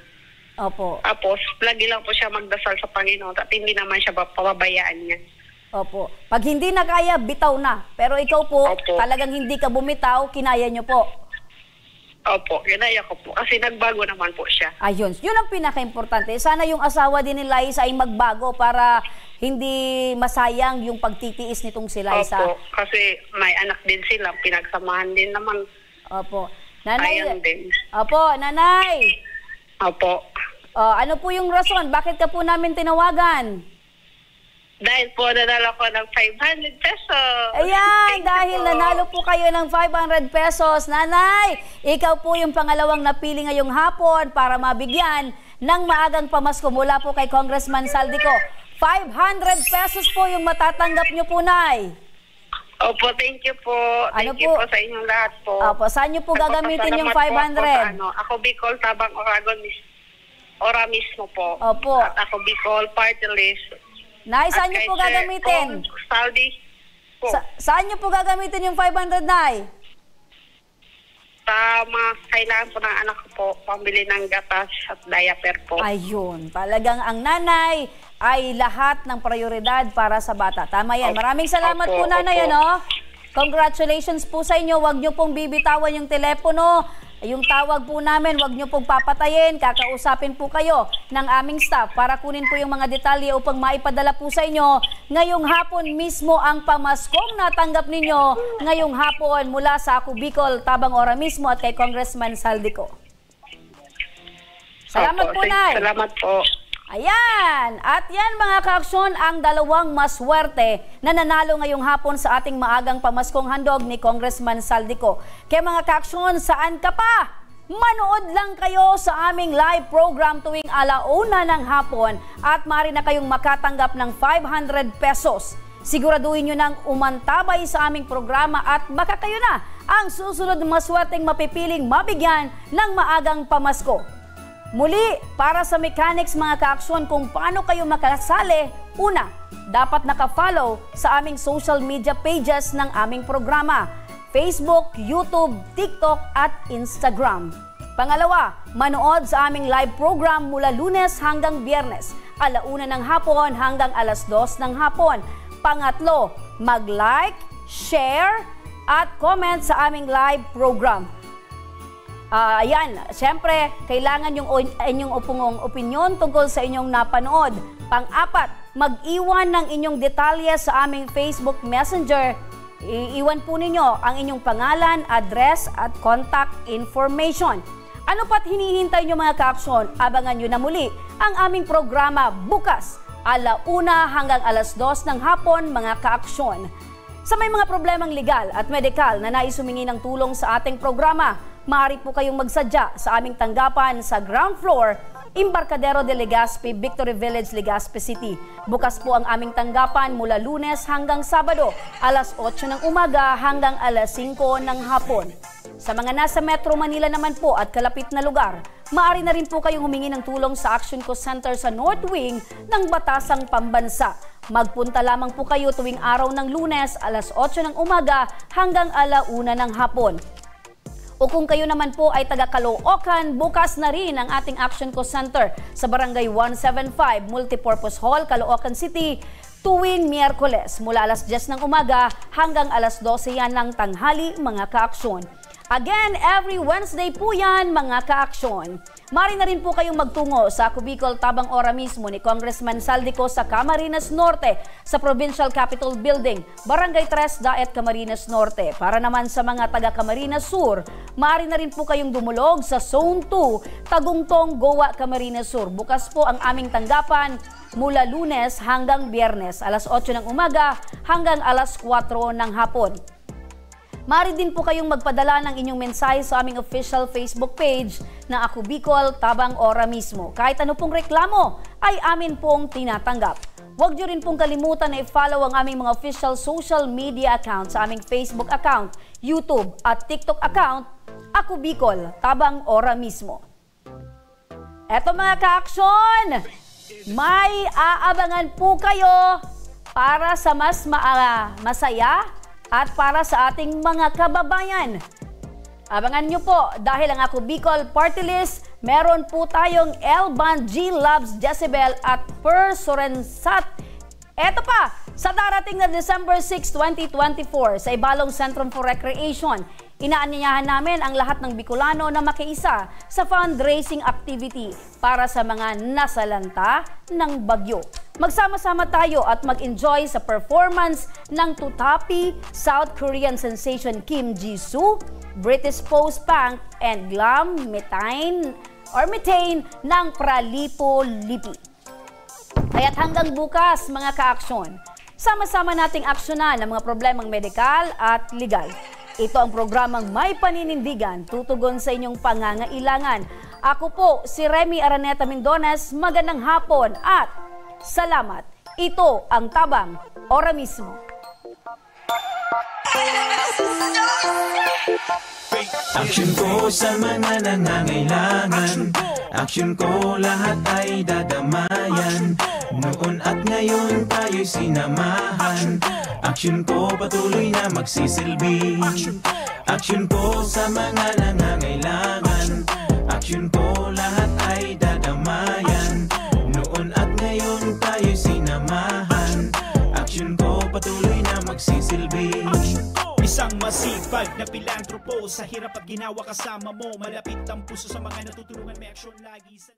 Opo. Tapos, lagi lang po siya magdasal sa Panginoon at hindi naman siya pababayaan niya. Opo. Pag hindi na kaya, bitaw na. Pero ikaw po, talagang hindi ka bumitaw, kinaya nyo po. Opo, kinaya ko po. Kasi nagbago naman po siya. Ayun. Yun ang pinaka-importante. Sana yung asawa din ni Liza ay magbago para hindi masayang yung pagtitiis nitong si Liza. Opo, kasi may anak din sila. Pinagsamahan din naman. Opo. Nanay. Ayan din. Opo, nanay. Opo. Ano po yung rason? Bakit ka po namin tinawagan? Dahil po nanalo ko ng 500 pesos. Ayan, dahil nanalo po kayo ng 500 pesos. Nanay, ikaw po yung pangalawang napili ngayong hapon para mabigyan ng maagang pamasko mula po kay Congressman Saldico. 500 pesos po yung matatanggap nyo po, Nay. Opo, thank you po. Thank you po sa inyong lahat po. Opo, saan nyo po gagamitin yung 500? Ako Bicol, Tabang Oragon, Ora mismo po. Opo. At ako Bicol, party list. Nay, saan nyo po gagamitin? Saldi po. Saan nyo po gagamitin yung 500, Nay? Sa mga kailangan po ng anak ko po, pambili ng gatas at diaper po. Ayun, talagang ang nanay ay lahat ng prioridad para sa bata. Tama yan. Maraming salamat po, nanay. Ano? Congratulations po sa inyo. Huwag nyo pong bibitawan yung telepono. Yung tawag po namin, huwag nyo pong papatayin. Kakausapin po kayo ng aming staff para kunin po yung mga detalye upang maipadala po sa inyo. Ngayong hapon mismo ang pamaskong natanggap ninyo ngayong hapon mula sa Ako Bicol, Tabang Ora mismo at kay Congressman Saldico. Salamat po, Nay. Salamat po. Ayan! At yan mga kaaksyon ang dalawang maswerte na nanalo ngayong hapon sa ating maagang pamaskong handog ni Congressman Saldico. Kaya mga kaaksyon, saan ka pa? Manood lang kayo sa aming live program tuwing 1:00 ng hapon at maaari na kayong makatanggap ng 500 pesos. Siguraduhin nyo nang umantabay sa aming programa at baka kayo na ang susunod na maswerteng mapipiling mabigyan ng maagang pamasko. Muli, para sa mechanics mga kaaksyon kung paano kayo makasali, una, dapat nakafollow sa aming social media pages ng aming programa, Facebook, YouTube, TikTok at Instagram. Pangalawa, manood sa aming live program mula Lunes hanggang Biyernes, 1:00 ng hapon hanggang 2:00 ng hapon. Pangatlo, mag-like, share at comment sa aming live program. Ayan, siyempre, kailangan yung inyong opinyon tungkol sa inyong napanood. Pang-apat, mag-iwan ng inyong detalye sa aming Facebook Messenger. Iiwan po ninyo ang inyong pangalan, address at contact information. Ano pa't hinihintay nyo mga kaaksyon? Abangan nyo na muli ang aming programa bukas, 1:00 hanggang 2:00 ng hapon mga kaaksyon. Sa may mga problemang legal at medikal na nais humingi ng tulong sa ating programa, maaari po kayong magsadya sa aming tanggapan sa ground floor, Embarcadero de Legazpi, Victory Village, Legazpi City. Bukas po ang aming tanggapan mula Lunes hanggang Sabado, 8:00 ng umaga hanggang 5:00 ng hapon. Sa mga nasa Metro Manila naman po at kalapit na lugar, maaari na rin po kayong humingi ng tulong sa Action Co Center sa North Wing ng Batasang Pambansa. Magpunta lamang po kayo tuwing araw ng Lunes, 8:00 ng umaga hanggang 1:00 ng hapon. O kung kayo naman po ay taga Caloocan, bukas na rin ang ating Action Co Center sa Barangay 175 Multipurpose Hall, Caloocan City, tuwing Miyerkules mula alas 10 ng umaga hanggang alas 12 yan ng tanghali, mga kaaksyon. Again, every Wednesday po yan, mga kaaksyon. Mari na rin po kayong magtungo sa Ako Bicol Tabang Ora mismo ni Congressman Saldico sa Camarines Norte sa Provincial Capitol Building, Barangay 3 Daet, Camarines Norte. Para naman sa mga taga Camarines Sur, mari na rin po kayong dumulog sa Zone 2, Tagungtong, Goa, Camarines Sur. Bukas po ang aming tanggapan mula Lunes hanggang Biyernes, alas 8 ng umaga hanggang alas 4 ng hapon. Mari din po kayong magpadala ng inyong mensahe sa aming official Facebook page na Ako Bicol Tabang Ora mismo. Kahit ano pong reklamo ay amin pong tinatanggap. Huwag niyo rin pong kalimutan na i-follow ang aming mga official social media account sa aming Facebook account, YouTube at TikTok account, Ako Bicol Tabang Ora mismo. Eto mga ka-aksyon, may aabangan po kayo para sa mas masaya at para sa ating mga kababayan. Abangan nyo po dahil ang Ako Bicol Party List, meron po tayong L-Band, G Labs, Jezebel at Per Sorensat. Eto pa, sa darating na December 6, 2024 sa Ibalong Centrum for Recreation, inaanyayahan namin ang lahat ng Bicolano na makiisa sa fundraising activity para sa mga nasalanta ng bagyo. Magsama-sama tayo at mag-enjoy sa performance ng Tutapi, South Korean sensation Kim Jisoo, British post-punk and glam methane ng Pralipo-Lipi. Kaya't hanggang bukas mga ka-aksyon, sama-sama nating aksyonan ang mga problemang medikal at legal. Ito ang programang May Paninindigan, tutugon sa inyong pangangailangan. Ako po si Remy Araneta Mendones, magandang hapon at salamat. Ito ang Tabang Ora mismo. Aksyon ko sa mga nangangailangan, aksyon ko lahat ay dadamayan. Noon at ngayon tayo'y sinamahan, aksyon ko patuloy na magsisilbi. Aksyon ko sa mga nangangailangan, aksyon ko lahat ay dadamayan. Noon at ngayon tayo'y sinamahan, aksyon ko patuloy na magsisilbi. Isang masipag na pilantropo, sa hirap at ginawa kasama mo. Malapit ang puso sa mga natutulungan, may aksyon lagi sa